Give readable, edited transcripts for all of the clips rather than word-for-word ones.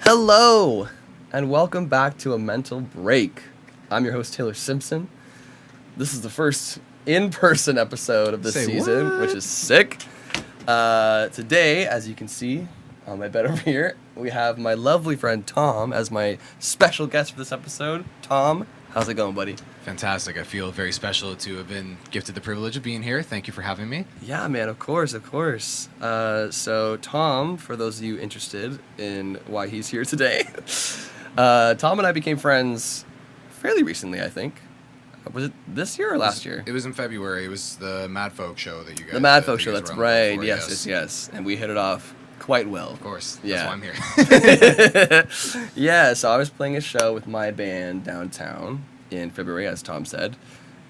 Hello, and welcome back to A Mental Break. I'm your host, Taylor Simpson. This is the first in-person episode of this season, which is sick. Today, as you can see on my bed over here, we have my lovely friend Tom as my special guest for this episode. Tom, how's it going, buddy? Fantastic. I feel very special to have been gifted the privilege of being here. Thank you for having me. Yeah, man, of course. So Tom, for those of you interested in why he's here today, Tom and I became friends fairly recently, I think. Was it this year or last year? It was in February. It was the Mad Folk show that you guys... The Mad Folk show, were that's on right. before, Yes. And we hit it off quite well. Of course. Yeah. That's why I'm here. Yeah, so I was playing a show with my band downtown in February, as Tom said,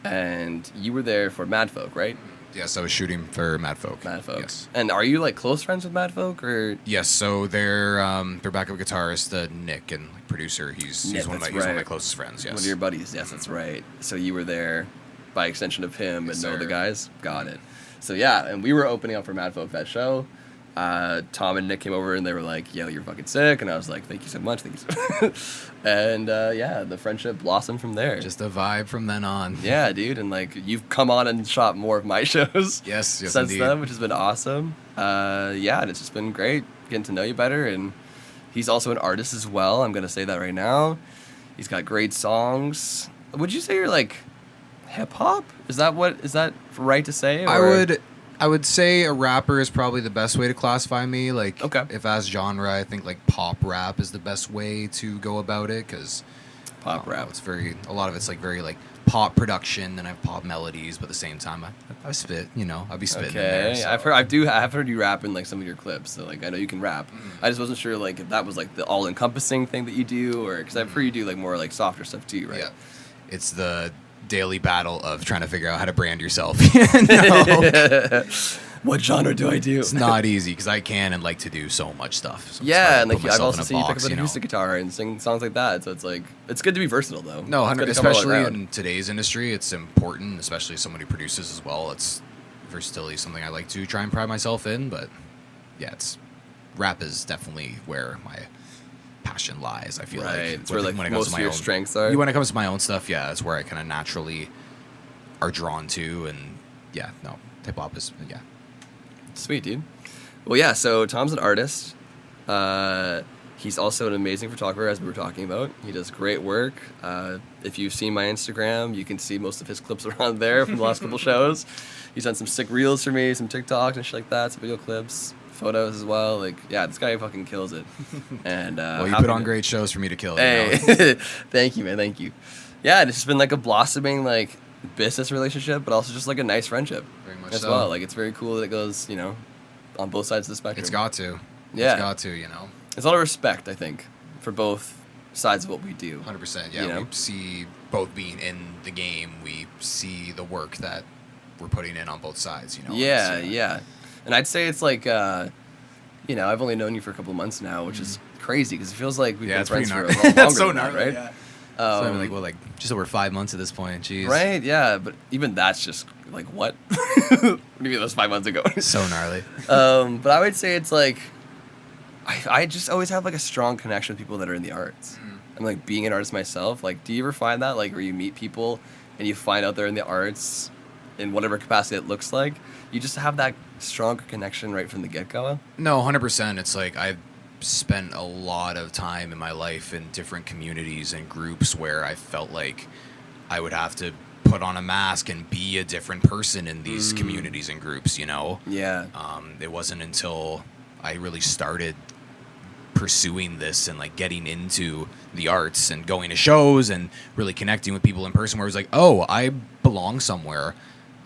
and you were there for Mad Folk, right? Yes, I was shooting for Mad Folk. Mad Folk. Yes. And are you like close friends with Mad Folk, or? Yes, so their backup guitarist, Nick, and producer, he's one of my closest friends, yes. One of your buddies, yes, that's right. So you were there by extension of him and know the guys? Got it. So yeah, and we were opening up for Mad Folk that show. Tom and Nick came over and they were like, yo, you're fucking sick. And I was like, thank you so much. And yeah, the friendship blossomed from there. Just a vibe from then on. Yeah, dude. And like, you've come on and shot more of my shows. Yes, since indeed. then, which has been awesome. Yeah, and it's just been great getting to know you better. And he's also an artist as well. I'm going to say that right now. He's got great songs. Would you say you're like hip hop? Is that right to say? Or? I would say a rapper is probably the best way to classify me. Like, okay. If as genre, I think like pop rap is the best way to go about it because pop rap. It's a lot of it's like very like pop production, and I have pop melodies, but at the same time I spit. I'll be spitting. Okay, in there, so. I've heard you rap in like some of your clips. So like I know you can rap. I just wasn't sure like if that was like the all encompassing thing that you do, or because I've heard you do like more like softer stuff too, right? Yeah, it's the daily battle of trying to figure out how to brand yourself. What genre do I do? It's not easy because I can and like to do so much stuff. So yeah, and like I've also seen you pick up an acoustic guitar and sing songs like that. So it's like it's good to be versatile though. No, especially in today's industry, it's important, especially as someone who produces as well. It's versatility is something I like to try and pride myself in. But yeah, rap is definitely where my passion lies. I feel like it's where like most of your strengths are. When it comes to my own stuff, yeah, that's where I kind of naturally are drawn to, and yeah, no, hip hop is sweet, dude. Well, yeah. So Tom's an artist. He's also an amazing photographer, as we were talking about. He does great work. If you've seen my Instagram, you can see most of his clips around there from the last couple shows. He's done some sick reels for me, some TikToks and shit like that, some video clips. Photos as well. Like, yeah, this guy fucking kills it. And well, you put on great shows for me to kill. Hey, thank you, man. Thank you. Yeah, it's just been like a blossoming like business relationship, but also just like a nice friendship. Very much as so. well. Like, it's very cool that it goes, on both sides of the spectrum. It's got to. Yeah, it's got to. It's a lot of respect, I think, for both sides of what we do. 100%. Yeah, we see both being in the game. We see the work that we're putting in on both sides. Yeah. And I'd say it's like, I've only known you for a couple of months now, which is crazy because it feels like we've been friends for a lot longer That's so than gnarly, that, right? Yeah. So just over 5 months at this point. Jeez. Right? Yeah, but even that's just like what? What do you mean that was 5 months ago? So gnarly. But I would say it's like I just always have like a strong connection with people that are in the arts. I'm like being an artist myself. Like, do you ever find that like where you meet people and you find out they're in the arts in whatever capacity it looks like? You just have that stronger connection right from the get-go? No, 100%. It's like I've spent a lot of time in my life in different communities and groups where I felt like I would have to put on a mask and be a different person in these communities and groups, Yeah. It wasn't until I really started pursuing this and like getting into the arts and going to shows and really connecting with people in person where it was like, oh, I belong somewhere.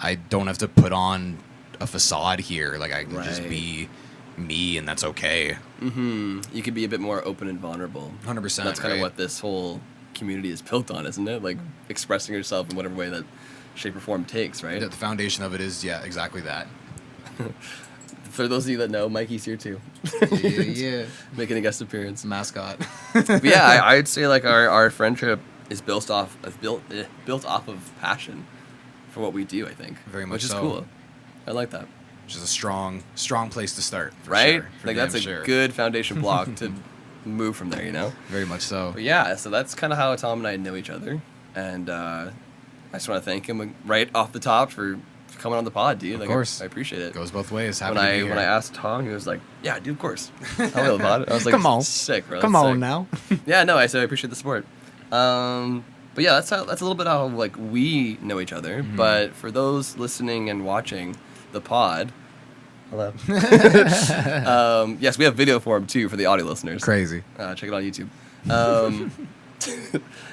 I don't have to put on a facade here. Like I can just be me, and that's okay. Mm-hmm. You could be a bit more open and vulnerable. 100%. That's kind of what this whole community is built on, isn't it? Like expressing yourself in whatever way that shape or form takes, right? The foundation of it is, exactly that. For those of you that know, Mikey's here too. Yeah. Making a guest appearance. Mascot. But yeah, I'd say like our friendship is built off of passion for what we do, I think. Very much which is so. cool. I like that. Which is a strong place to start. Right? Sure, like that's a good foundation block to move from there, you know? Very much so. But yeah, so that's kind of how Tom and I know each other. And I just want to thank him right off the top for coming on the pod, dude. Of Like, course. I appreciate it. Goes both ways. Happy When to be here. I asked Tom, he was like, yeah, dude, of course. I will about it. I was like, Come on. sick, bro. Come That's on sick. now. Yeah, no, I said I appreciate the support. But yeah, that's a little bit how like we know each other. Mm-hmm. But for those listening and watching the pod, hello. Yes, we have video for him too for the audio listeners. Crazy. Check it on YouTube.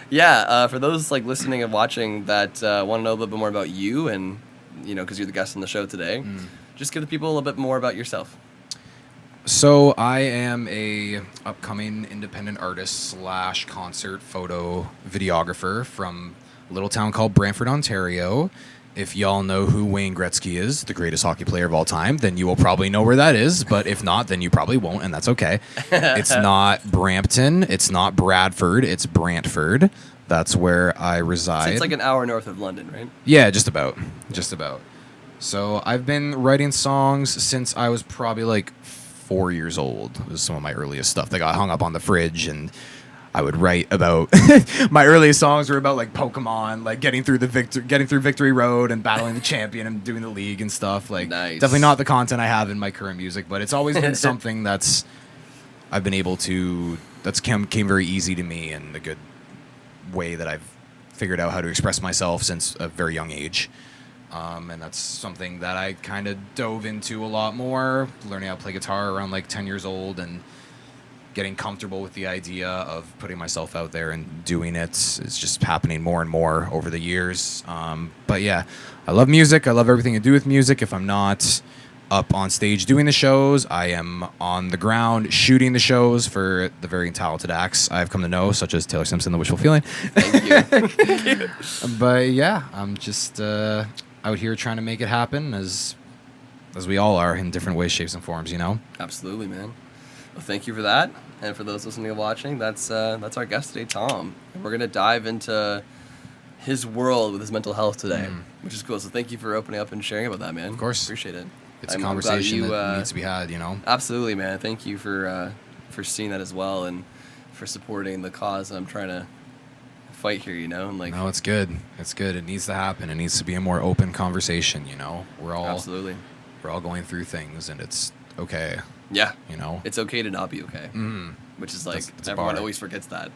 Yeah, for those like listening and watching that want to know a little bit more about you, and because you're the guest on the show today, just give the people a little bit more about yourself. So I am a upcoming independent artist / concert photo videographer from a little town called Brantford, Ontario. If y'all know who Wayne Gretzky is, the greatest hockey player of all time, then you will probably know where that is. But if not, then you probably won't, and that's okay. It's not Brampton. It's not Bradford. It's Brantford. That's where I reside. So it's like an hour north of London, right? Yeah, just about. Just about. So I've been writing songs since I was probably like 4 years old. It was some of my earliest stuff that got hung up on the fridge, and I would write about my earliest songs were about like Pokemon, like getting through Victory Road and battling the champion and doing the league and stuff. Like, nice. Definitely not the content I have in my current music, but it's always been something I've been able to came very easy to me in a good way that I've figured out how to express myself since a very young age. And that's something that I kind of dove into a lot more, learning how to play guitar around like 10 years old and getting comfortable with the idea of putting myself out there and doing it. It's just happening more and more over the years. But yeah, I love music. I love everything to do with music. If I'm not up on stage doing the shows, I am on the ground shooting the shows for the very talented acts I've come to know, such as Taylor Simpson, The Wishful Feeling. Thank you. But yeah, I'm just out here trying to make it happen as we all are in different ways, shapes, and forms, Absolutely, man. Well, thank you for that. And for those listening and watching, that's our guest today, Tom. And we're going to dive into his world with his mental health today, which is cool. So thank you for opening up and sharing about that, man. Of course. Appreciate it. It's a conversation that needs to be had, Absolutely, man. Thank you for seeing that as well and for supporting the cause that I'm trying to fight here, and like. No, it's good. It's good. It needs to happen. It needs to be a more open conversation, Absolutely. We're all going through things, and it's okay. Yeah. It's okay to not be okay. Which is like, that's everyone always forgets that,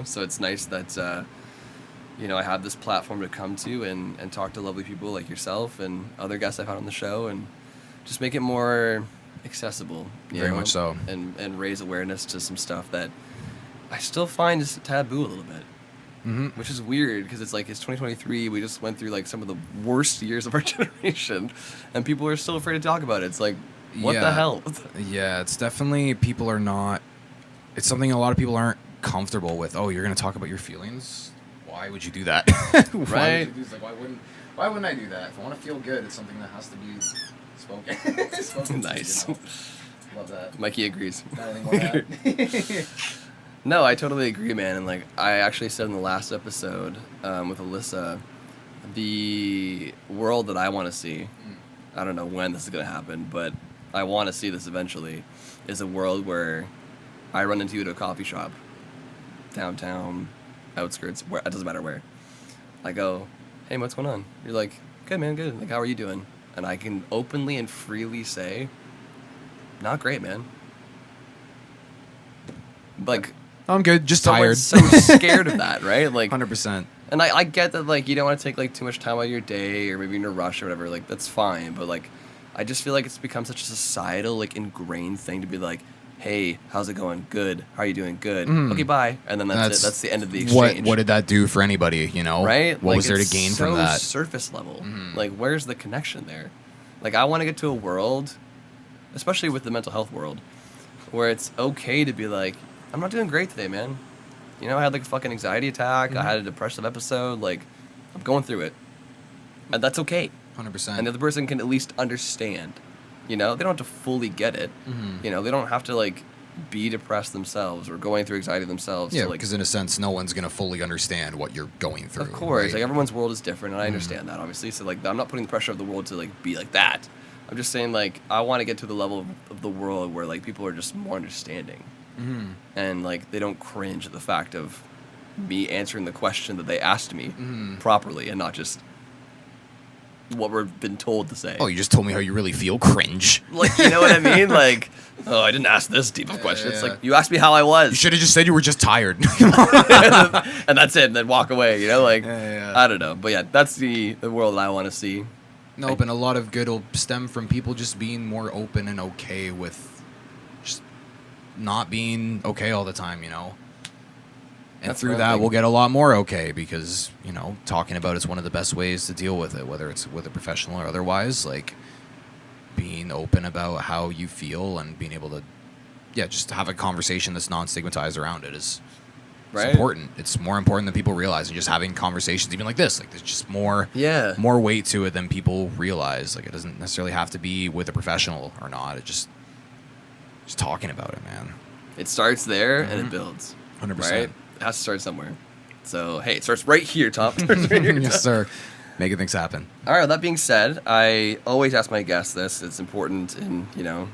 So it's nice that, I have this platform to come to and talk to lovely people like yourself and other guests I've had on the show and just make it more accessible. Very much so. And raise awareness to some stuff that I still find is taboo a little bit. Which is weird because it's like it's 2023. We just went through like some of the worst years of our generation, and people are still afraid to talk about it. It's like, what the hell? Yeah, it's definitely people are not. It's something a lot of people aren't comfortable with. Oh, you're going to talk about your feelings? Why would you do that? Right? Why wouldn't I do that? If I want to feel good, it's something that has to be spoken. Nice. Love that. Mikey agrees. Got anything more to add? No, I totally agree, man. And like I actually said in the last episode with Alyssa, the world that I want to see, I don't know when this is going to happen, but I want to see this eventually, is a world where I run into you at a coffee shop, downtown, outskirts, where it doesn't matter where. I go, hey, what's going on? You're like, good, man, good. Like, how are you doing? And I can openly and freely say, not great, man. Like, I'm good, just tired. Someone's so scared of that, right? Like 100%. And I get that, like, you don't want to take, like, too much time out of your day or maybe you're in a rush or whatever. Like, that's fine. But, like, I just feel like it's become such a societal, like, ingrained thing to be like, hey, how's it going? Good. How are you doing? Good. Okay, bye. And then that's it. That's the end of the exchange. What did that do for anybody, Right? What like, was there to gain from that? Surface level. Like, where's the connection there? Like, I want to get to a world, especially with the mental health world, where it's okay to be like, I'm not doing great today, man. I had like a fucking anxiety attack. I had a depressive episode. Like, I'm going through it. And that's okay. 100%. And the other person can at least understand. They don't have to fully get it. They don't have to, like, be depressed themselves or going through anxiety themselves. Yeah, to, like, because in a sense, no one's going to fully understand what you're going through. Of course. Right? Like, everyone's world is different, and I understand that, obviously. So, like, I'm not putting the pressure of the world to, like, be like that. I'm just saying, like, I want to get to the level of the world where, like, people are just more understanding. and like they don't cringe at the fact of me answering the question that they asked me properly and not just what we've been told to say. Oh, you just told me how you really feel. Cringe. Like, you know what I mean? Like, oh, I didn't ask this deep of a question. It's like, you asked me how I was. You should have just said you were just tired. And that's it, and then walk away, you know? Like, I don't know. But yeah, that's the world that I want to see. No, but a lot of good will stem from people just being more open and okay with just not being okay all the time, you know? And That's through what I that, think. we'll get a lot more okay because, you know, talking about it's one of the best ways to deal with it, whether it's with a professional or otherwise. Like, being open about how you feel and being able to, just have a conversation that's non-stigmatized around it is Right. important. It's more important than people realize. And just having conversations, even like this, like there's just more weight to it than people realize. Like, it doesn't necessarily have to be with a professional or not. It just talking about it, man. It starts there and it builds. 100%. Right? It has to start somewhere. So, hey, it starts right here, Tom. It starts right here, Yes, Tom. sir. Making things happen. All right, that being said, I always ask my guests this. It's important in,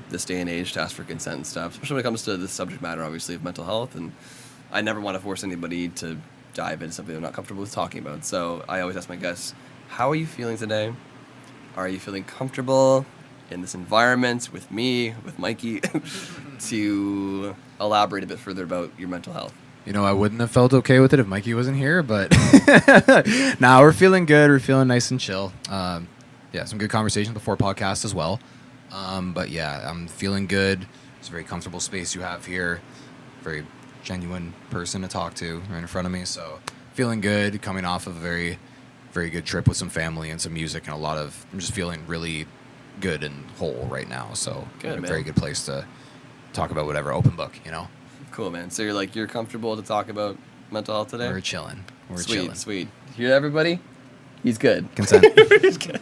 this day and age to ask for consent and stuff, especially when it comes to the subject matter, obviously, of mental health. And I never want to force anybody to dive into something they're not comfortable with talking about. So I always ask my guests, how are you feeling today? Are you feeling comfortable in this environment with me, with Mikey, to elaborate a bit further about your mental health? You know, I wouldn't have felt okay with it if Mikey wasn't here, but now we're feeling good. We're feeling nice and chill. Some good conversations before podcast as well. But yeah, I'm feeling good. It's a very comfortable space you have here. Very genuine person to talk to right in front of me. So feeling good, coming off of a very, very good trip with some family and some music and I'm just feeling really good and whole right now. So Good, a man. very good place to talk about whatever, open book, you know? Cool, man. So you're comfortable to talk about mental health today? We're chilling. Sweet. Hear that, everybody? He's good. Consent. He's good.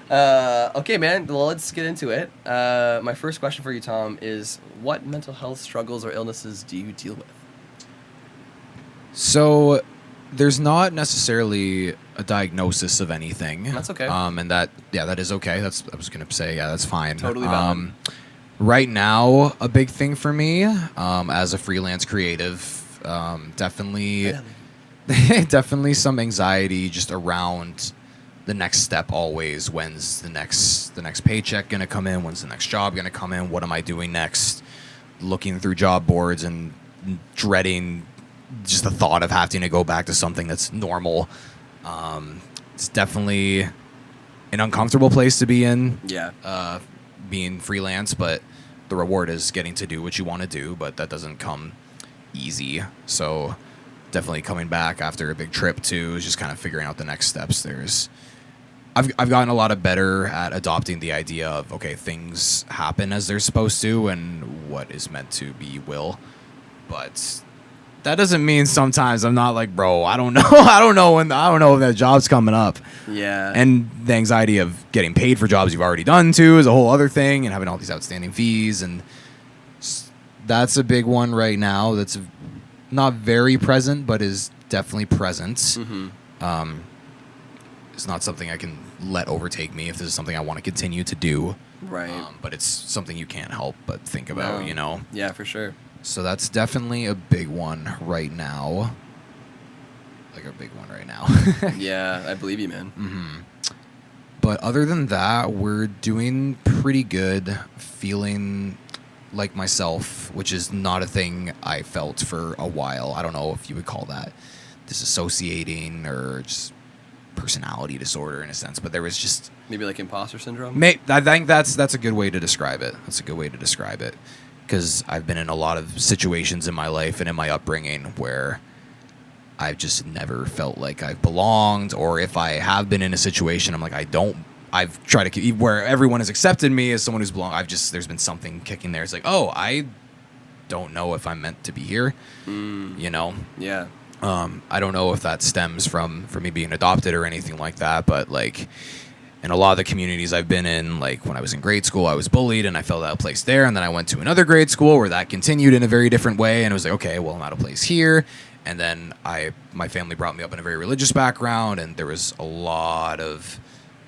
Okay, man. Well, let's get into it. My first question for you, Tom, is what mental health struggles or illnesses do you deal with? So there's not necessarily a diagnosis of anything. That's okay. And that is okay. I was going to say, that's fine. Totally valid. Right now, a big thing for me, as a freelance creative, definitely some anxiety just around the next step always. When's the next paycheck going to come in? When's the next job going to come in? What am I doing next? Looking through job boards and dreading just the thought of having to go back to something that's normal. It's definitely an uncomfortable place to be in. Yeah. Being freelance, but the reward is getting to do what you want to do, but that doesn't come easy. So definitely coming back after a big trip too is just kind of figuring out the next steps. I've gotten a lot better at adopting the idea of, okay, things happen as they're supposed to and what is meant to be will. But that doesn't mean sometimes I'm not like, bro, I don't know. I don't know if that job's coming up. Yeah. And the anxiety of getting paid for jobs you've already done too is a whole other thing, and having all these outstanding fees. And that's a big one right now that's not very present, but is definitely present. Mm-hmm. It's not something I can let overtake me if this is something I want to continue to do. Right. But it's something you can't help but think about, you know? Yeah, for sure. So that's definitely a big one right now. Like a big one right now. Yeah, I believe you, man. Mm-hmm. But other than that, we're doing pretty good, feeling like myself, which is not a thing I felt for a while. I don't know if you would call that disassociating or just personality disorder in a sense, but there was just... Maybe like imposter syndrome? I think that's a good way to describe it. That's a good way to describe it. Because I've been in a lot of situations in my life and in my upbringing where I've just never felt like I've belonged, or if I have been in a situation, I'm like, I've tried to keep where everyone has accepted me as someone who's belonged. There's been something kicking there. It's like, oh, I don't know if I'm meant to be here, you know? Yeah. I don't know if that stems from me being adopted or anything like that, but like, in a lot of the communities I've been in, like when I was in grade school, I was bullied and I felt out of place there. And then I went to another grade school where that continued in a very different way. And it was like, okay, well, I'm out of place here. And then my family brought me up in a very religious background. And there was a lot of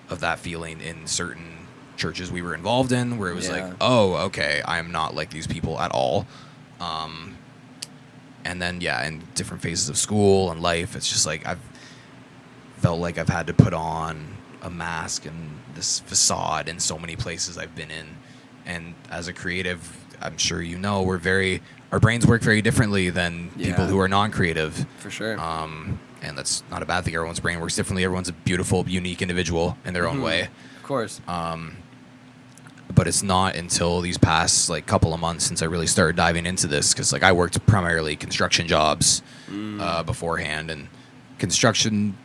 that feeling in certain churches we were involved in where it was like, oh, okay, I'm not like these people at all. And then, yeah, in different phases of school and life, it's just like I've felt like I've had to put on a mask and this facade in so many places I've been in. And as a creative, I'm sure you know, our brains work very differently than people who are non-creative. For sure. And that's not a bad thing. Everyone's brain works differently. Everyone's a beautiful, unique individual in their own way. Of course. But it's not until these past like couple of months since I really started diving into this, because like I worked primarily construction jobs beforehand, and construction.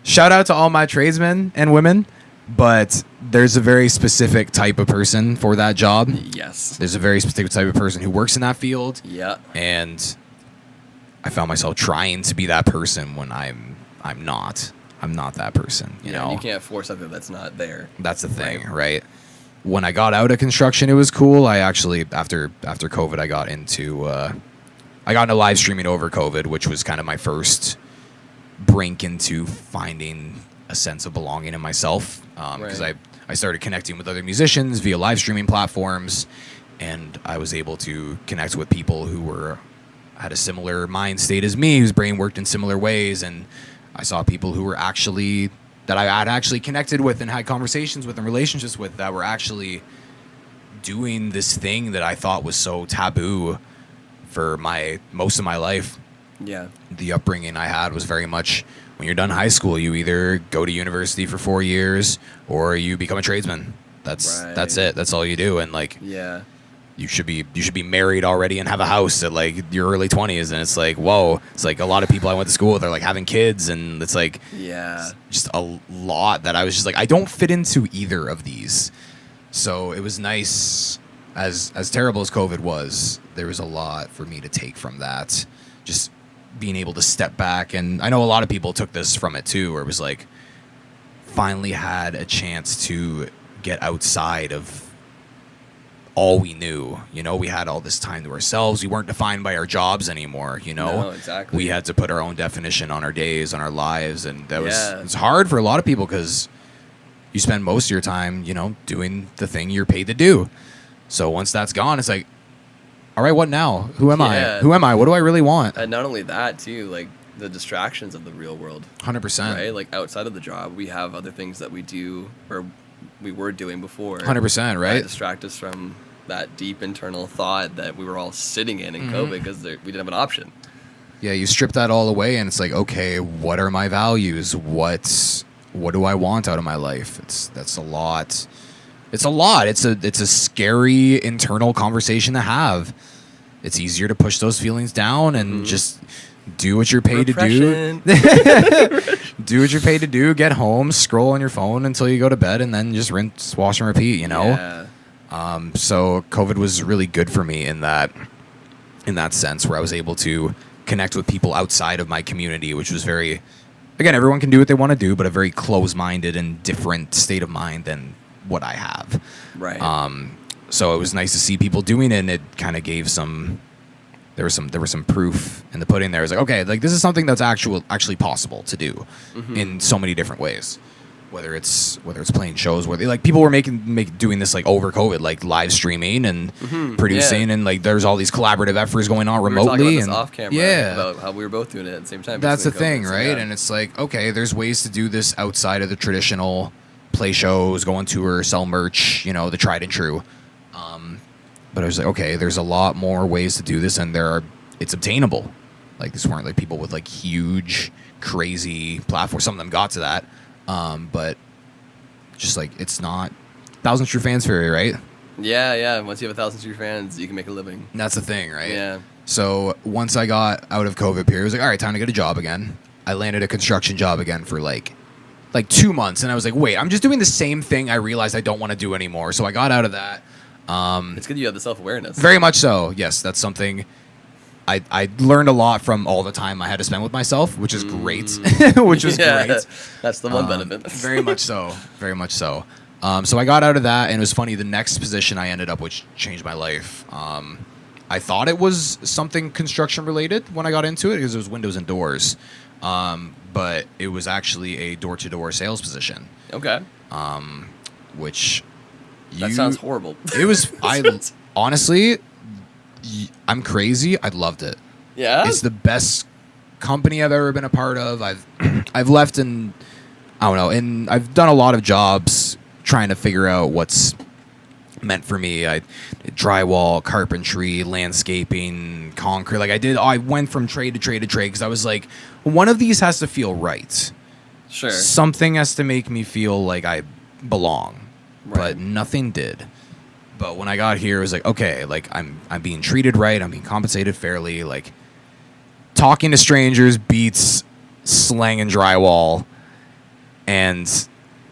Shout out to all my tradesmen and women, but there's a very specific type of person for that job. Yes. There's a very specific type of person who works in that field. Yeah. And I found myself trying to be that person when I'm not. I'm not that person. You know, you can't force something that's not there. That's the thing, right? When I got out of construction, it was cool. I actually, after COVID, I got into live streaming over COVID, which was kind of my first brink into finding a sense of belonging in myself. Because I started connecting with other musicians via live streaming platforms, and I was able to connect with people who had a similar mind state as me, whose brain worked in similar ways, and I saw people who were that I had actually connected with and had conversations with and relationships with that were actually doing this thing that I thought was so taboo for most of my life. Yeah. The upbringing I had was very much, when you're done high school, you either go to university for 4 years or you become a tradesman. That's it. That's all you do. And like, you should be married already and have a house at like your early 20s, and it's like, whoa. It's like a lot of people I went to school with are like having kids, and it's like just a lot that I was just like, I don't fit into either of these. So it was nice, as terrible as COVID was, there was a lot for me to take from that, just being able to step back. And I know a lot of people took this from it too, where it was like finally had a chance to get outside of all we knew. You know, we had all this time to ourselves. We weren't defined by our jobs anymore, you know? No, exactly. We had to put our own definition on our days, on our lives, and that was it's hard for a lot of people because you spend most of your time, you know, doing the thing you're paid to do. So once that's gone, it's like, all right, what now? Who am I? Who am I? What do I really want? And not only that, too, like the distractions of the real world. 100%. Right? Like outside of the job, we have other things that we do or we were doing before. 100%, right? That distract us from that deep internal thought that we were all sitting in COVID because we didn't have an option. Yeah, you strip that all away, and it's like, okay, what are my values? What do I want out of my life? That's a lot. It's a lot. It's a scary internal conversation to have. It's easier to push those feelings down and just do what you're paid to do. Do what you're paid to do. Get home, scroll on your phone until you go to bed, and then just rinse, wash, and repeat. You know. Yeah. So COVID was really good for me in that sense, where I was able to connect with people outside of my community, which was very, again, everyone can do what they want to do, but a very close-minded and different state of mind than what I have. Right. So it was nice to see people doing it, and it kind of gave there was some proof in the pudding there. It was like, okay, like this is something that's actually possible to do in so many different ways. Whether it's playing shows, where like people were doing this like over COVID, like live streaming and producing, and like there's all these collaborative efforts going on remotely. We were talking about this and off camera about how we were both doing it at the same time. That's the COVID, thing, so, right? And it's like, okay, there's ways to do this outside of the traditional play shows, go on tour, sell merch, you know, the tried and true. But I was like, okay, there's a lot more ways to do this, and it's obtainable. Like these weren't like people with like huge, crazy platforms. Some of them got to that. But just like, it's not 1,000 True Fans Fairy, right? Yeah. Once you have 1,000 true fans, you can make a living. And that's the thing, right? Yeah. So once I got out of COVID period, I was like, all right, time to get a job again. I landed a construction job again for like 2 months, and I was like, wait, I'm just doing the same thing I realized I don't want to do anymore. So I got out of that. It's good you have the self-awareness. Very much so. Yes, that's something I learned a lot from all the time I had to spend with myself, which is great. Which was great. That's the one benefit. Very much so. Very much so. So I got out of that, and it was funny. The next position I ended up, which changed my life. I thought it was something construction related when I got into it, because it was windows and doors. But it was actually a door-to-door sales position. Okay. Which that sounds horrible. It was. Honestly, I'm crazy. I loved it. Yeah? It's the best company I've ever been a part of. I've left and I don't know, and I've done a lot of jobs trying to figure out what's meant for me. I did drywall, carpentry, landscaping, concrete. Like I went from trade to trade to trade because I was like, one of these has to feel right. Sure. Something has to make me feel like I belong. Right. But nothing did. But when I got here, it was like, okay, like I'm being treated right. I'm being compensated fairly. Like talking to strangers beats slanging drywall. And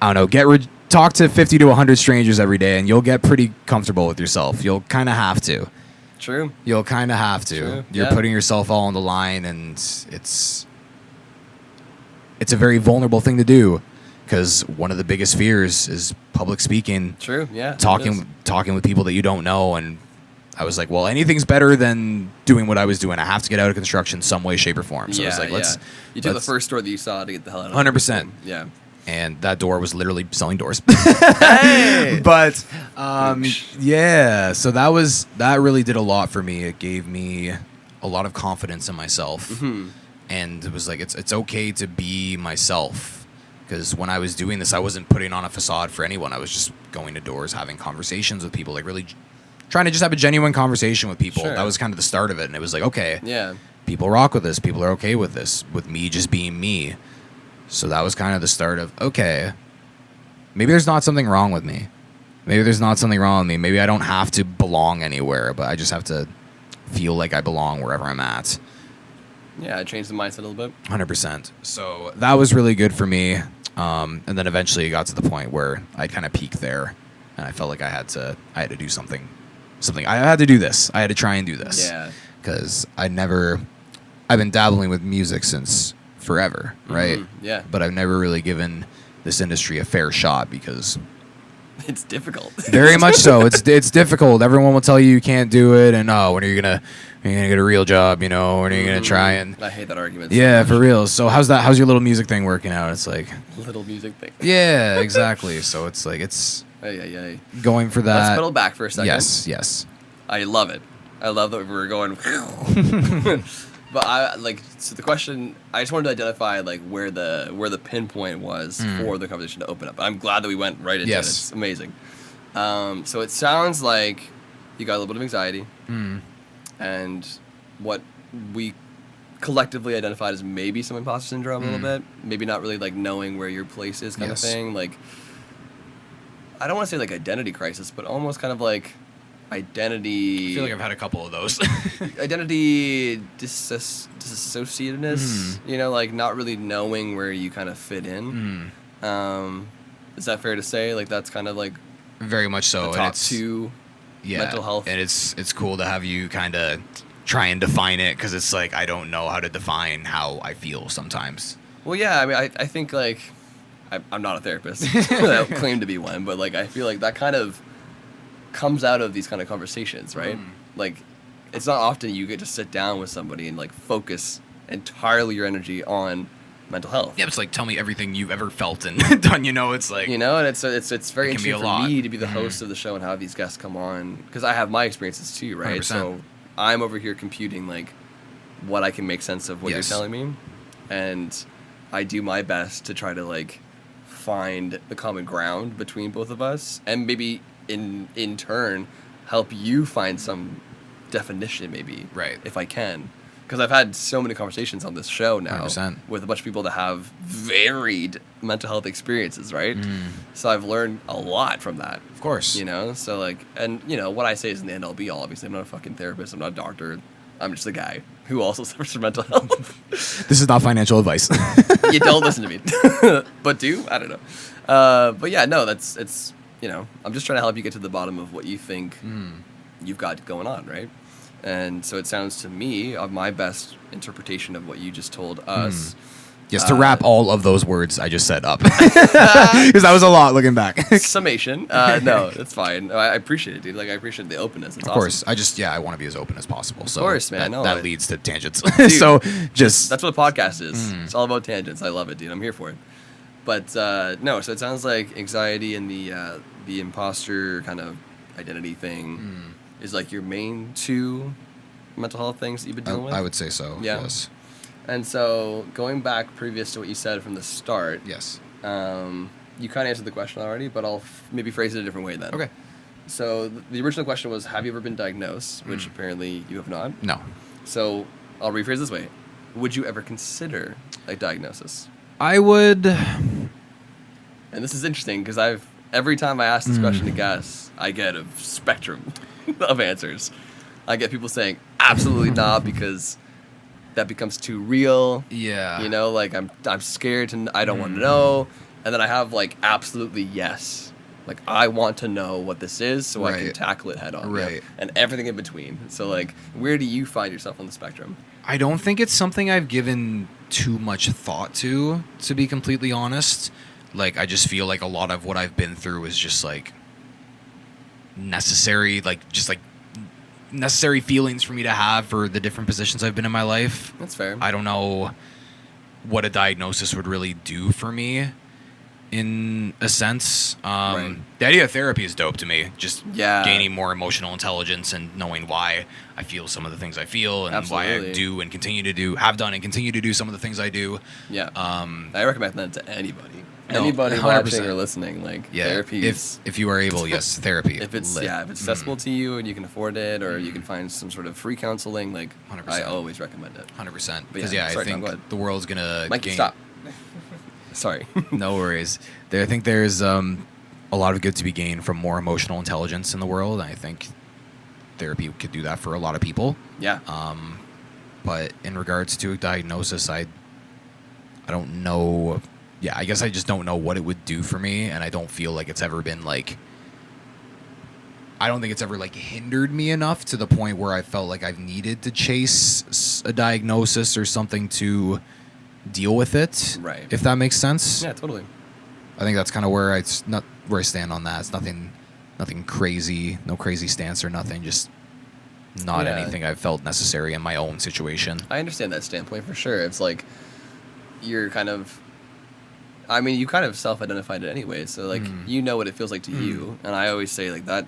I don't know, talk to 50 to 100 strangers every day, and you'll get pretty comfortable with yourself. You'll kind of have to. True. You'll kind of have to. True. You're Yeah. putting yourself all on the line, and it's a very vulnerable thing to do, because one of the biggest fears is public speaking. True. Yeah. Talking with people that you don't know, and I was like, well, anything's better than doing what I was doing. I have to get out of construction some way, shape, or form. So I was like, You took the first door that you saw to get the hell out of it. 100%. Yeah. And that door was literally selling doors. Hey! But yeah, so that really did a lot for me. It gave me a lot of confidence in myself. Mm-hmm. And it was like it's okay to be myself, because when I was doing this, I wasn't putting on a facade for anyone. I was just going to doors, having conversations with people, like really trying to just have a genuine conversation with people. Sure. That was kind of the start of it, and it was like, okay, Yeah. people rock with this. People are okay with this, with me just being me. So that was kind of the start of, okay, maybe there's not something wrong with me. Maybe there's not something wrong with me. Maybe I don't have to belong anywhere, but I just have to feel like I belong wherever I'm at. Yeah, it changed the mindset a little bit. 100%. So that was really good for me. And then eventually it got to the point where I kind of peaked there, and I felt like I had to do something. I had to do this. I had to try and do this. Yeah. Because I've been dabbling with music since forever, right? Mm-hmm. Yeah. But I've never really given this industry a fair shot, because It's difficult. very much so. It's difficult. Everyone will tell you can't do it, and when are you gonna get a real job? When are you gonna try? And I hate that argument. yeah, for real. So how's your little music thing working out? It's like, Little music thing. yeah, exactly. So it's like it's Hey. going for that. Let's pedal back for a second. Yes. I love it. I love that we were going. But so the question, I just wanted to identify like where the pinpoint was for the conversation to open up. I'm glad that we went right into it. It's amazing. So it sounds like you got a little bit of anxiety, and what we collectively identified as maybe some imposter syndrome a little bit. Maybe not really like knowing where your place is kind of thing. Like, I don't want to say like identity crisis, but almost kind of like identity. I feel like I've had a couple of those. Identity disassociatedness, like not really knowing where you kind of fit in. Is that fair to say? Like that's kind of like Very much so. the top two mental health. And it's cool to have you kind of try and define it, because it's like I don't know how to define how I feel sometimes. Well, yeah, I mean, I think like I'm not a therapist. I don't claim to be one, but like I feel like that kind of comes out of these kind of conversations, right? Like, it's not often you get to sit down with somebody and like focus entirely your energy on mental health. Yeah, it's like, tell me everything you've ever felt and done. It's like, and it's very it can be interesting a for lot. me to be the host of the show and have these guests come on, because I have my experiences too, right? 100%. So I'm over here computing like what I can make sense of what you're telling me, and I do my best to try to like find the common ground between both of us, and maybe in turn help you find some definition, maybe, right, if I can, because I've had so many conversations on this show now 100%. with a bunch of people that have varied mental health experiences, right? So I've learned a lot from that, of course. So like, and what I say isn't the end all be all. Obviously, I'm not a fucking therapist, I'm not a doctor, I'm just a guy who also suffers from mental health. This is not financial advice. You don't listen to me. But do? I don't know. But yeah, no, it's I'm just trying to help you get to the bottom of what you think you've got going on, right? And so it sounds to me, of my best interpretation of what you just told us. Yes, to wrap all of those words I just said up. Because that was a lot looking back. Summation. No, that's fine. I appreciate it, dude. Like, I appreciate the openness. It's of course. I want to be as open as possible. So of course, man. That leads to tangents. Dude, so just... That's what a podcast is. It's all about tangents. I love it, dude. I'm here for it. But no, so it sounds like anxiety and the imposter kind of identity thing is like your main two mental health things that you've been dealing with? I would say so. Yeah. Yes. And so going back previous to what you said from the start, Yes. you kind of answered the question already, but I'll maybe phrase it a different way then. Okay. So the original question was, have you ever been diagnosed? Which apparently you have not. No. So I'll rephrase this way. Would you ever consider a diagnosis? I would. And this is interesting because every time I ask this question to guests, I get a spectrum of answers. I get people saying absolutely not because that becomes too real. Yeah. You know, like I'm scared to I don't want to know. And then I have like absolutely yes. Like I want to know what this is so I can tackle it head on. Right. You know? And everything in between. So like where do you find yourself on the spectrum? I don't think it's something I've given too much thought to be completely honest. Like, I just feel like a lot of what I've been through is just, like, necessary, necessary feelings for me to have for the different positions I've been in my life. That's fair. I don't know what a diagnosis would really do for me in a sense. Right. The idea of therapy is dope to me. Just Yeah. gaining more emotional intelligence and knowing why I feel some of the things I feel and why I Absolutely. do and continue to do, have done and continue to do some of the things I do. Yeah. I recommend that to anybody. No, Anybody 100%. watching or listening, like Yeah, therapy is if you are able, yes, therapy. if it's lit. if it's accessible to you and you can afford it, or you can find some sort of free counseling, like 100%. I always recommend it. 100%. But Because yeah, I sorry, Tom, think go ahead. the world's gonna Mikey, gain. stop. Sorry. No worries. I think there's a lot of good to be gained from more emotional intelligence in the world. And I think therapy could do that for a lot of people. Yeah. But in regards to a diagnosis, I don't know. Yeah, I guess I just don't know what it would do for me, and I don't feel like it's ever been like. I don't think it's ever like hindered me enough to the point where I felt like I've needed to chase a diagnosis or something to deal with it. Right. If that makes sense. Yeah, totally. I think that's kind of where I stand on that. It's nothing crazy, no crazy stance or nothing. Just not Yeah. anything I've felt necessary in my own situation. I understand that standpoint for sure. It's like you're kind of. I mean, you kind of self-identified it anyway, so like you know what it feels like to you. And I always say like that.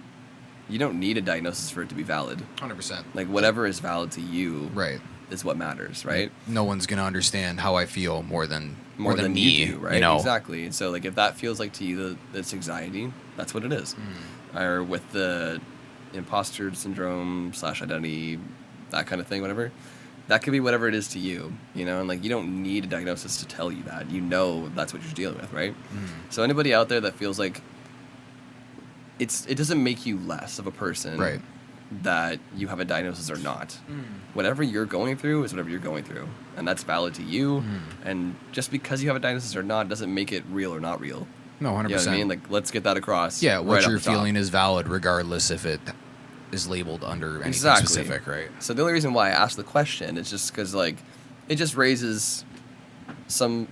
You don't need a diagnosis for it to be valid. 100%. Like whatever is valid to you, Right. is what matters, right? No one's gonna understand how I feel more than me, you do, right? You know? Exactly. And so, like, if that feels like to you that it's anxiety, that's what it is. Or with the imposter syndrome / identity, that kind of thing, whatever. That could be whatever it is to you, you know. And like, you don't need a diagnosis to tell you that. You know that's what you're dealing with, right? So anybody out there that feels like it doesn't make you less of a person, Right. that you have a diagnosis or not. Whatever you're going through is whatever you're going through, and that's valid to you. And just because you have a diagnosis or not doesn't make it real or not real. No, 100%. You know what I mean? Like, let's get that across. Yeah, what right off you're the top. feeling is valid regardless if it is labeled under anything Exactly. specific, right? So the only reason why I asked the question is just because like it just raises some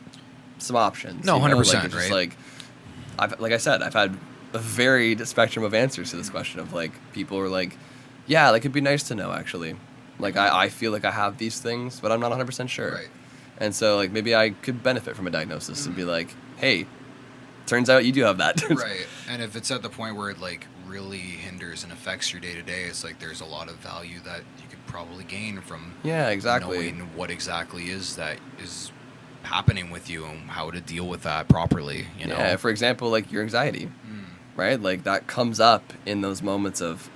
options. No, you know? 100%, Like, it's just, right? like I said, I've had a varied spectrum of answers to this question of like people are like, yeah, like it'd be nice to know actually. Like I feel like I have these things, but I'm not 100% sure. Right. And so like maybe I could benefit from a diagnosis and be like, hey, turns out you do have that. Right. And if it's at the point where it like really hinders and affects your day to day, it's like there's a lot of value that you could probably gain from Yeah, exactly. knowing what exactly is that is happening with you and how to deal with that properly. You know. Yeah, for example, like your anxiety, right? Like that comes up in those moments of,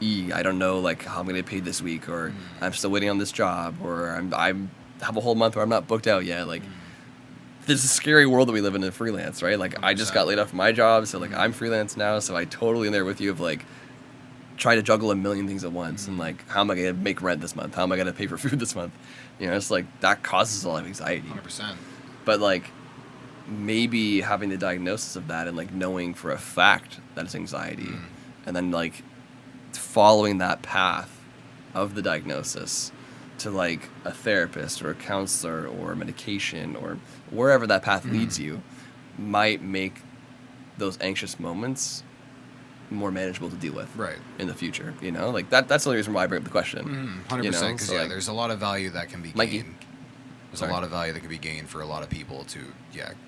I don't know, like how I'm gonna get paid this week, or I'm still waiting on this job, or I'm have a whole month where I'm not booked out yet. Like, this is a scary world that we live in freelance, right? Like, I just got laid off from my job, so like I'm freelance now, so I totally in there with you of like trying to juggle a million things at once, and like how am I gonna make rent this month? How am I gonna pay for food this month? You know, it's like that causes a lot of anxiety. 100%. But like maybe having the diagnosis of that and like knowing for a fact that it's anxiety, and then like following that path of the diagnosis to like a therapist or a counselor or medication or wherever that path leads you might make those anxious moments more manageable to deal with Right. in the future. You know, like that's the only reason why I bring up the question. 100%. You know? Because So, like, there's a lot of value that can be Mikey. gained. There's Sorry. a lot of value that can be gained for a lot of people to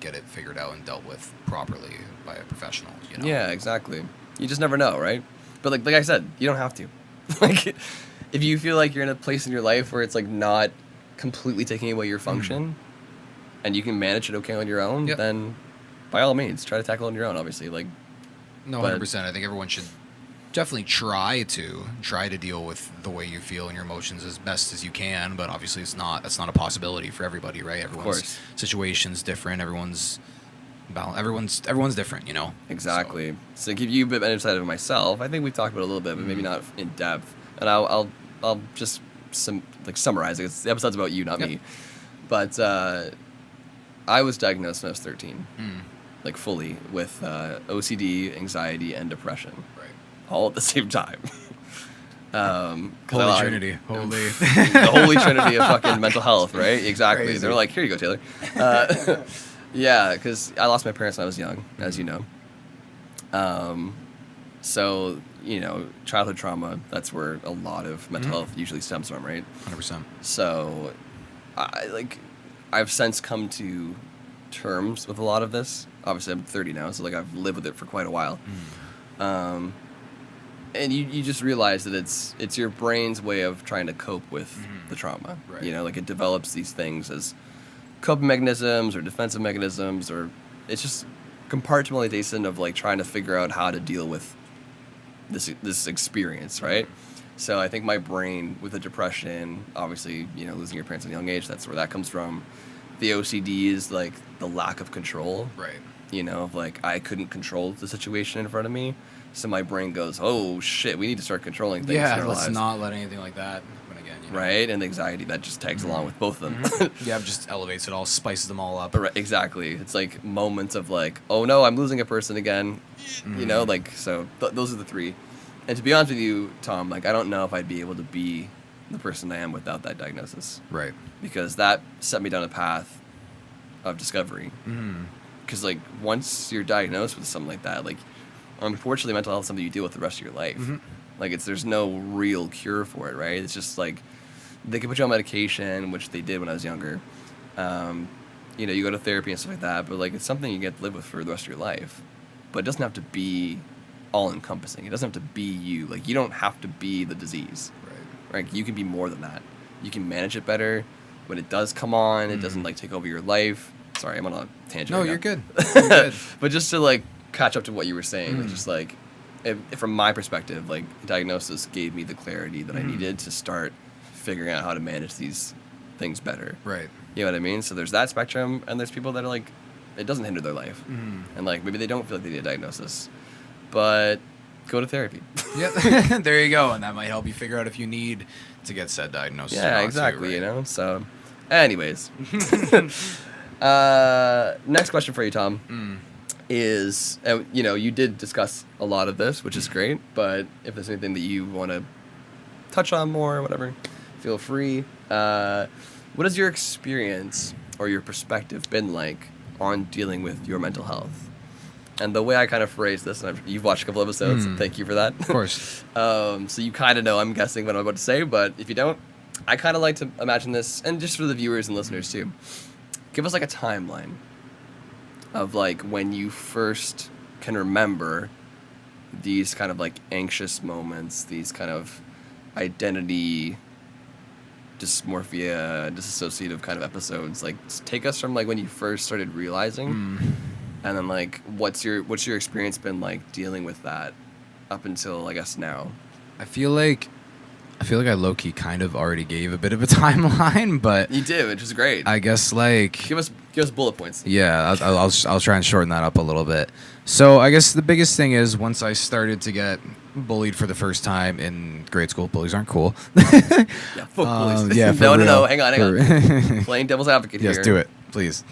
get it figured out and dealt with properly by a professional. You know. Yeah, exactly. You just never know, right? But like I said, you don't have to. Like, if you feel like you're in a place in your life where it's like not completely taking away your function, and you can manage it okay on your own, Yep. then by all means try to tackle it on your own. Obviously, like No, but- 100%. I think everyone should definitely try to deal with the way you feel and your emotions as best as you can. But obviously, that's not a possibility for everybody, right? Everyone's course. situation's different. Everyone's different, you know. Exactly. So to give you a bit of insight of myself, I think we've talked about it a little bit, but maybe not in depth. And I'll just summarize it. The episode's about you, not Yep. me. But I was diagnosed when I was 13, like fully with OCD, anxiety, and depression, Right. all at the same time. 'Cause Holy Trinity. Holy. the holy trinity of fucking mental health, right? Exactly. Crazy. They're like, here you go, Taylor. Yeah, because I lost my parents when I was young, as you know. So, you know, childhood trauma, that's where a lot of mental health usually stems from, right? 100%. So, I've since come to terms with a lot of this. Obviously, I'm 30 now, so, like, I've lived with it for quite a while. And you just realize that it's your brain's way of trying to cope with the trauma. Right. You know, like, it develops these things as coping mechanisms or defensive mechanisms, or it's just compartmentalization of like trying to figure out how to deal with this experience, right? So I think my brain with the depression, obviously, you know, losing your parents at a young age, that's where that comes from. The OCD is like the lack of control, Right. you know, of like I couldn't control the situation in front of me, so my brain goes, oh shit, we need to start controlling things in Yeah, our let's lives. not let anything like that happen again. You know? Right, and the anxiety that just tags along with both of them. Yeah, it just elevates it all, spices them all up. Right, exactly. It's like moments of like, oh no, I'm losing a person again. You know, like, so those are the three. And to be honest with you, Tom, like, I don't know if I'd be able to be the person I am without that diagnosis. Right. Because that set me down a path of discovery. Because, like, once you're diagnosed with something like that, like, unfortunately, mental health is something you deal with the rest of your life. Like, there's no real cure for it, right? It's just like, they can put you on medication, which they did when I was younger. You know, you go to therapy and stuff like that, but like it's something you get to live with for the rest of your life. But it doesn't have to be all-encompassing. It doesn't have to be you. Like, you don't have to be the disease. Right? You can be more than that. You can manage it better. When it does come on, it doesn't like take over your life. Sorry, I'm on a tangent. No, right you're now. good. You're good. But just to like catch up to what you were saying, it's just like, if from my perspective, like diagnosis gave me the clarity that I needed to start figuring out how to manage these things better. Right. You know what I mean? So there's that spectrum, and there's people that are like, it doesn't hinder their life, and like maybe they don't feel like they need a diagnosis, but go to therapy. Yep. There you go, and that might help you figure out if you need to get said diagnosis. or Yeah, not, too, exactly. right? You know. So, anyways, next question for you, Tom, is you know, you did discuss a lot of this, which is great. But if there's anything that you want to touch on more or whatever, feel free. What has your experience or your perspective been like on dealing with your mental health? And the way I kind of phrase this, and you've watched a couple episodes, and thank you for that. Of course. So you kind of know, I'm guessing, what I'm about to say, but if you don't, I kind of like to imagine this, and just for the viewers and listeners too, give us like a timeline of like when you first can remember these kind of like anxious moments, these kind of identity dysmorphia, disassociative kind of episodes. Like, take us from like when you first started realizing, and then like what's your experience been like dealing with that up until I guess now. I feel like I low-key kind of already gave a bit of a timeline, but You did, which is great. I guess like Give us bullet points. yeah, I'll try and shorten that up a little bit. So I guess the biggest thing is once I started to get bullied for the first time in grade school. Bullies aren't cool. Yeah, fuck bullies. Yeah, for no, real. hang on. Playing devil's advocate here. Yes, do it, please.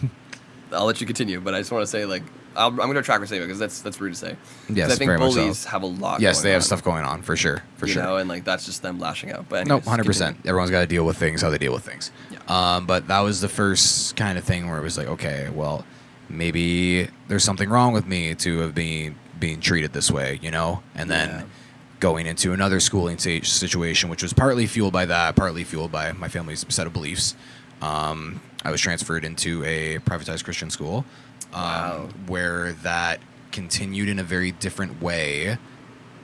I'll let you continue, but I just want to say, like, I'm going to track her statement because that's rude to say. 'Cause Yes, I think very much bullies so. have a lot. Yes, going they have on, stuff going on for sure, you know, and like that's just them lashing out. But No, anyways, 100%. Everyone's got to deal with things how they deal with things. Yeah. But that was the first kind of thing where it was like, okay, well, maybe there's something wrong with me to have being treated this way, you know? And then Yeah. going into another schooling situation, which was partly fueled by that, partly fueled by my family's set of beliefs. I was transferred into a privatized Christian school. Wow. Where that continued in a very different way.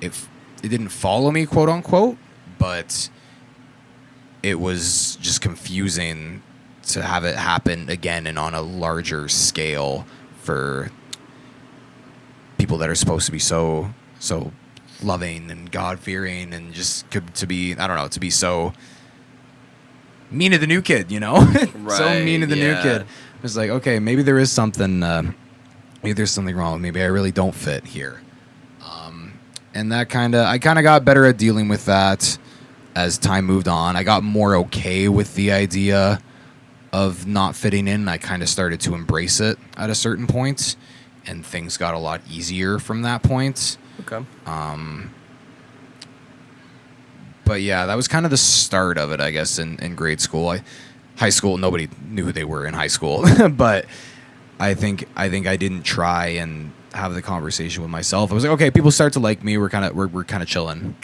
It didn't follow me, quote unquote, but it was just confusing to have it happen again and on a larger scale for people that are supposed to be so loving and God-fearing and just to be, I don't know, to be so mean to the new kid, you know? So mean to the new kid. It's like, okay, maybe there is something, maybe there's something wrong. Maybe I really don't fit here. And I kind of got better at dealing with that as time moved on. I got more okay with the idea of not fitting in. I kind of started to embrace it at a certain point, and things got a lot easier from that point. Okay. But yeah, that was kind of the start of it, I guess, in grade school. High school, nobody knew who they were in high school, but I think I didn't try and have the conversation with myself. I was like, okay, people start to like me. We're kind of chilling.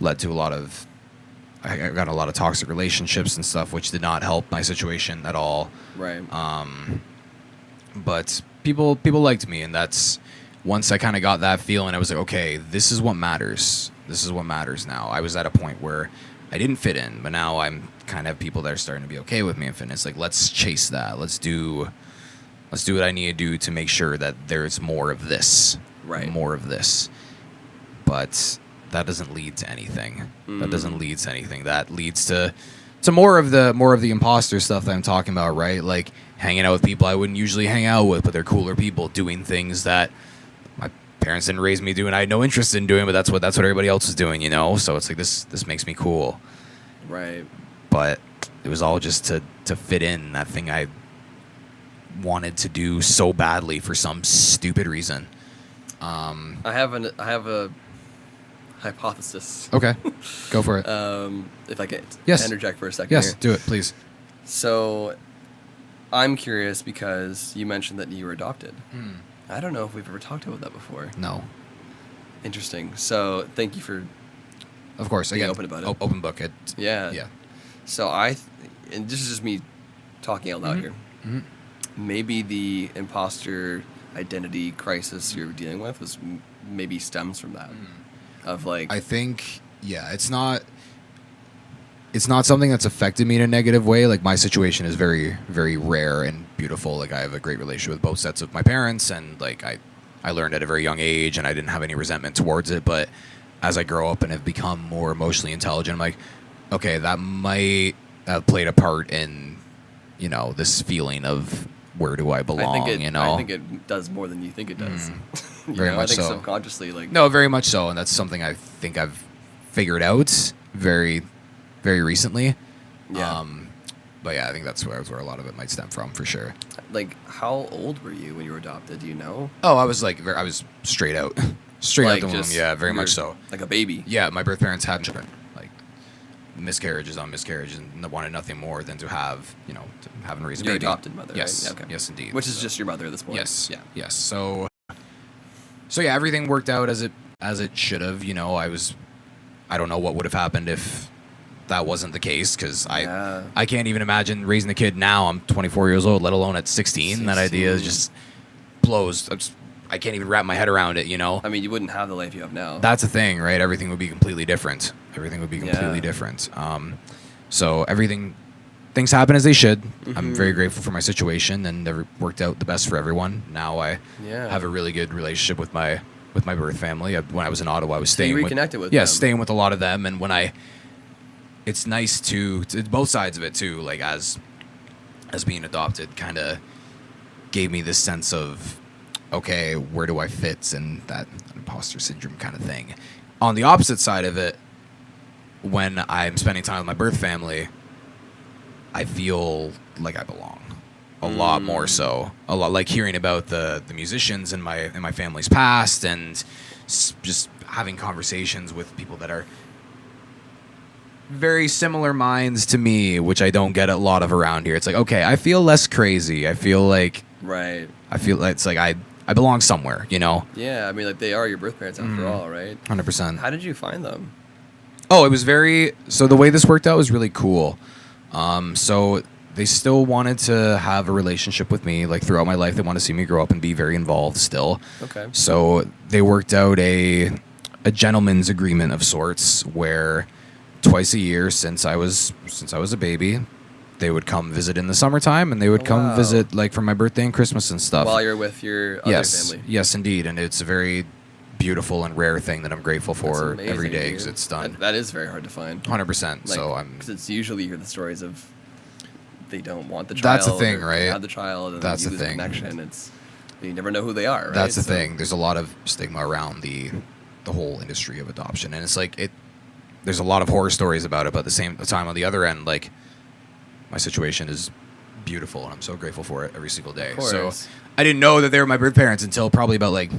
Led to I got a lot of toxic relationships and stuff, which did not help my situation at all. Right. But people liked me, and that's once I kind of got that feeling, I was like, okay, this is what matters. This is what matters now. I was at a point where I didn't fit in, but now I'm kind of have people that are starting to be okay with me in fitness. Like, let's chase that. Let's do what I need to do to make sure that there's more of this. Right. More of this. But that doesn't lead to anything. That doesn't lead to anything. That leads to more of the imposter stuff that I'm talking about, right? Like hanging out with people I wouldn't usually hang out with, but they're cooler people doing things that my parents didn't raise me doing. I had no interest in doing, but that's what everybody else is doing, you know? So it's like this makes me cool. Right. But it was all just to fit in, that thing I wanted to do so badly for some stupid reason. I have a hypothesis. Okay, go for it. If I could Yes. interject for a second. Yes, here. do it, please. So, I'm curious because you mentioned that you were adopted. I don't know if we've ever talked about that before. No. Interesting. So, thank you for Of course, being again, open about it. Open book. Yeah. Yeah. So and this is just me talking out loud here. Maybe the imposter identity crisis you're dealing with was maybe stems from that. Of like, I think, yeah, it's not something that's affected me in a negative way. Like, my situation is very, very rare and beautiful. Like, I have a great relationship with both sets of my parents, and like I learned at a very young age, and I didn't have any resentment towards it. But as I grow up and have become more emotionally intelligent, I'm like, okay, that might have played a part in, you know, this feeling of where do I belong, you know? I think it does more than you think it does. Very much I think so. subconsciously, like... No, very much so, and that's something I think I've figured out very, very recently. Yeah. But yeah, I think that's where a lot of it might stem from, for sure. Like, how old were you when you were adopted? Do you know? Oh, I was straight out. Straight Like, out the womb, just yeah, very you're much so. Like a baby. Yeah, my birth parents had children. Like, miscarriages on miscarriages, and wanted nothing more than to have, you know, to have and raise a Your baby. adopted mother, Yes, right? Yeah, okay. yes, indeed. Which is just your mother at this point. Yes, Yeah. yes. So yeah, everything worked out as it should have. You know, I don't know what would have happened if that wasn't the case, because Yeah. I can't even imagine raising a kid now. I'm 24 years old, let alone at 16. That idea 16. just blows. I can't even wrap my head around it, you know? I mean, you wouldn't have the life you have now. That's the thing, right? Everything would be completely different. So things happen as they should. I'm very grateful for my situation, and it worked out the best for everyone. Now I have a really good relationship with my birth family. When I was in Ottawa, I was staying you reconnected with yeah, them. staying with a lot of them. And it's nice to both sides of it too. Like, as being adopted kind of gave me this sense of, okay, where do I fit, and that imposter syndrome kind of thing. On the opposite side of it, when I'm spending time with my birth family, I feel like I belong a lot more so. A lot like hearing about the musicians in my family's past, and just having conversations with people that are very similar minds to me, which I don't get a lot of around here. It's like, okay, I feel less crazy. I feel like it's like I belong somewhere, you know? Yeah, I mean, like, they are your birth parents after all, right? 100%. How did you find them? Oh, it was so the way this worked out was really cool. So they still wanted to have a relationship with me, like, throughout my life. They want to see me grow up and be very involved still. Okay. So they worked out a a gentleman's agreement of sorts where twice a year since I was a baby, they would come visit in the summertime, and they would come visit like for my birthday and Christmas and stuff. While you're with your other family. Yes, indeed, and it's a very beautiful and rare thing that I'm grateful for amazing, every day dude. because it's done. That is very hard to find. 100%. Like, so I'm. Because it's usually you hear the stories of they don't want the child. That's the thing, or right? they have the child. And That's you the lose thing. Connection. You never know who they are. Right? That's the thing. There's a lot of stigma around the whole industry of adoption, and it's like it. There's a lot of horror stories about it, but at the same time, on the other end, like my situation is beautiful, and I'm so grateful for it every single day. So I didn't know that they were my birth parents until probably about like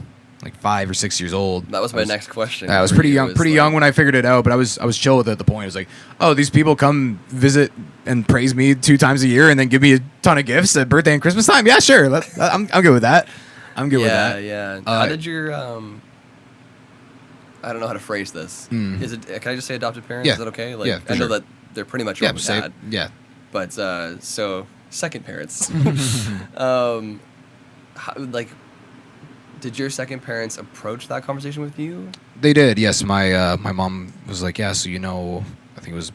5 or 6 years old. That was my next question. I was pretty young when I figured it out, but I was chill with it at the point. It was like, oh, these people come visit and praise me 2 times a year, and then give me a ton of gifts at birthday and Christmas time. Yeah, sure, I'm good with that. I'm good with that. Yeah. How did your I don't know how to phrase this. Is it? Can I just say adopted parents? Yeah. Is that okay? Like, Yeah, I know that they're pretty much your own dad. Yeah. But so second parents. Did your second parents approach that conversation with you? They did. Yes, my mom was like, yeah. So I think it was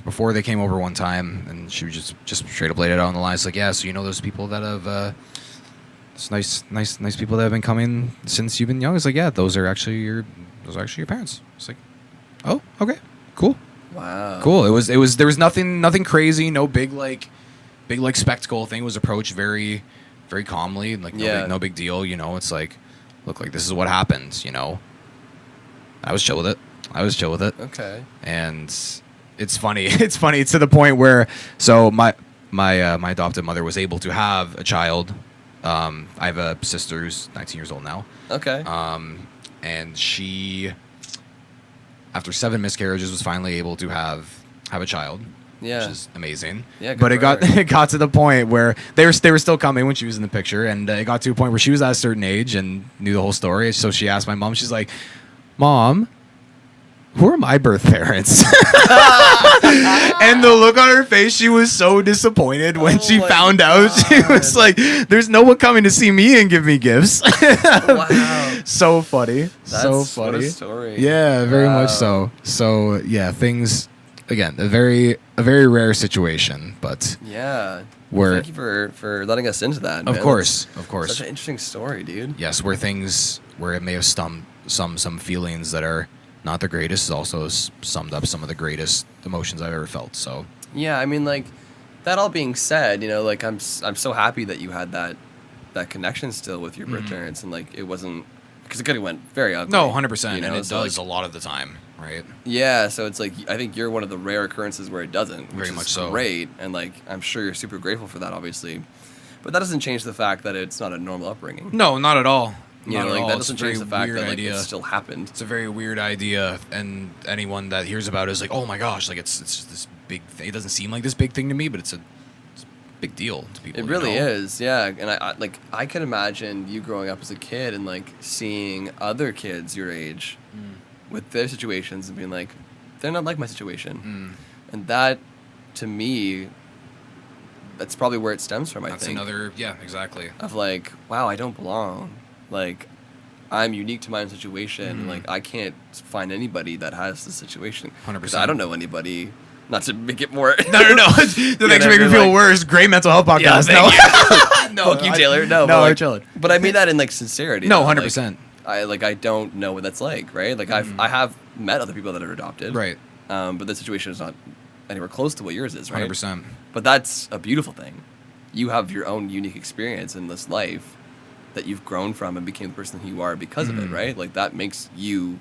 before they came over one time, and she was just straight up laid it out on the line. It's like, yeah. So those people that have. It's nice people that have been coming since you've been young. It's like, yeah, those are actually your parents. It's like, oh, okay, cool. Wow. Cool. It was there was nothing crazy, no big spectacle thing. It was approached very, very calmly, like no big deal. It's like, look, like this is what happens. I was chill with it. Okay. And it's funny. It's funny to the point where my adopted mother was able to have a child. I have a sister who's 19 years old now. Okay. And she, after 7 miscarriages, was finally able to have a child. Yeah. Which is amazing. Yeah. But it got to the point where they were still coming when she was in the picture, and it got to a point where she was at a certain age and knew the whole story. So she asked my mom. She's like, "Mom, who are my birth parents?" And the look on her face, she was so disappointed when she found out. She was like, "There's no one coming to see me and give me gifts." Wow. So funny. So funny. What a story. Yeah, very much so. So yeah, things again, a very rare situation, but yeah. Where thank you for letting us into that. Of man. course. Such an interesting story, dude. Yes, where it may have stummed some feelings that are not the greatest, also summed up some of the greatest emotions I've ever felt. So yeah, I mean, like that all being said, like I'm so happy that you had that connection still with your birth parents, and like it wasn't because it could have went very ugly. No, 100%, and it so does a lot of the time, right? Yeah, so it's like I think you're one of the rare occurrences where it doesn't, which Very is much so. great, and like I'm sure you're super grateful for that, obviously, but that doesn't change the fact that it's not a normal upbringing. No, not at all. That doesn't change the fact that like it still happened. It's a very weird idea, and anyone that hears about it is like, "Oh my gosh!" Like it's just this big thing. It doesn't seem like this big thing to me, but it's a big deal to people. It really is, yeah. And I can imagine you growing up as a kid and like seeing other kids your age with their situations and being like, they're not like my situation, and that to me, that's probably where it stems from. That's another, yeah, exactly. Of like, wow, I don't belong. Like, I'm unique to my own situation. And like, I can't find anybody that has this situation. 100%. I don't know anybody. Not to make it more. No. That makes me feel worse. Great mental health podcast. Yeah, no, fuck you, Taylor. No, I'm chilling. But I mean that in like sincerity. No, 100%. I don't know what that's like, right? Like I have met other people that are adopted, right? But the situation is not anywhere close to what yours is, right? 100%. But that's a beautiful thing. You have your own unique experience in this life that you've grown from and became the person that you are because of it, right? Like that makes you,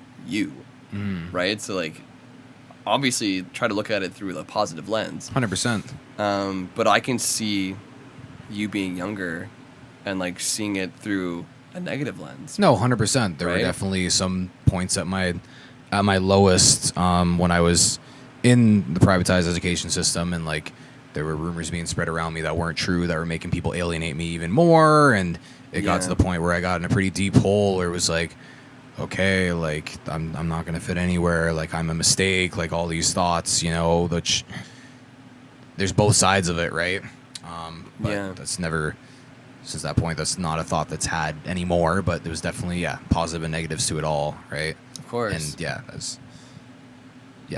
right? So like, obviously, try to look at it through a positive lens. 100%. But I can see you being younger and like seeing it through a negative lens. No, 100%. There were definitely some points at my lowest when I was in the privatized education system, and like there were rumors being spread around me that weren't true, that were making people alienate me even more, and it got to the point where I got in a pretty deep hole where it was like, okay, like I'm not gonna fit anywhere, like I'm a mistake, like all these thoughts, which there's both sides of it, right? But that's never, since that point, that's not a thought that's had anymore, but there was definitely, positive and negatives to it all, right? Of course. And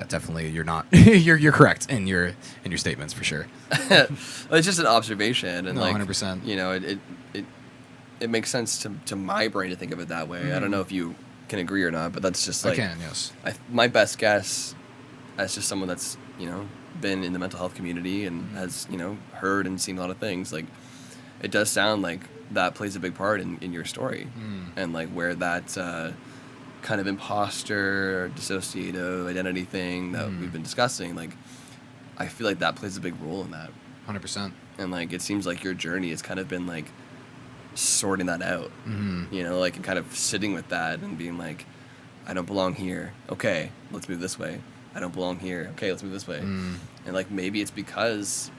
definitely you're not you're correct in your statements for sure. It's just an observation, and No, like 100%. you know, it makes sense to my brain to think of it that way. I don't know if you can agree or not, but that's just like I can, yes. my best guess as just someone that's been in the mental health community and has heard and seen a lot of things. Like it does sound like that plays a big part in your story, and like where that kind of imposter, dissociative identity thing that we've been discussing. Like I feel like that plays a big role in that. 100%. And like it seems like your journey has kind of been like sorting that out, like and kind of sitting with that and being like, I don't belong here. Okay, let's move this way. I don't belong here. Okay, let's move this way. And like maybe it's because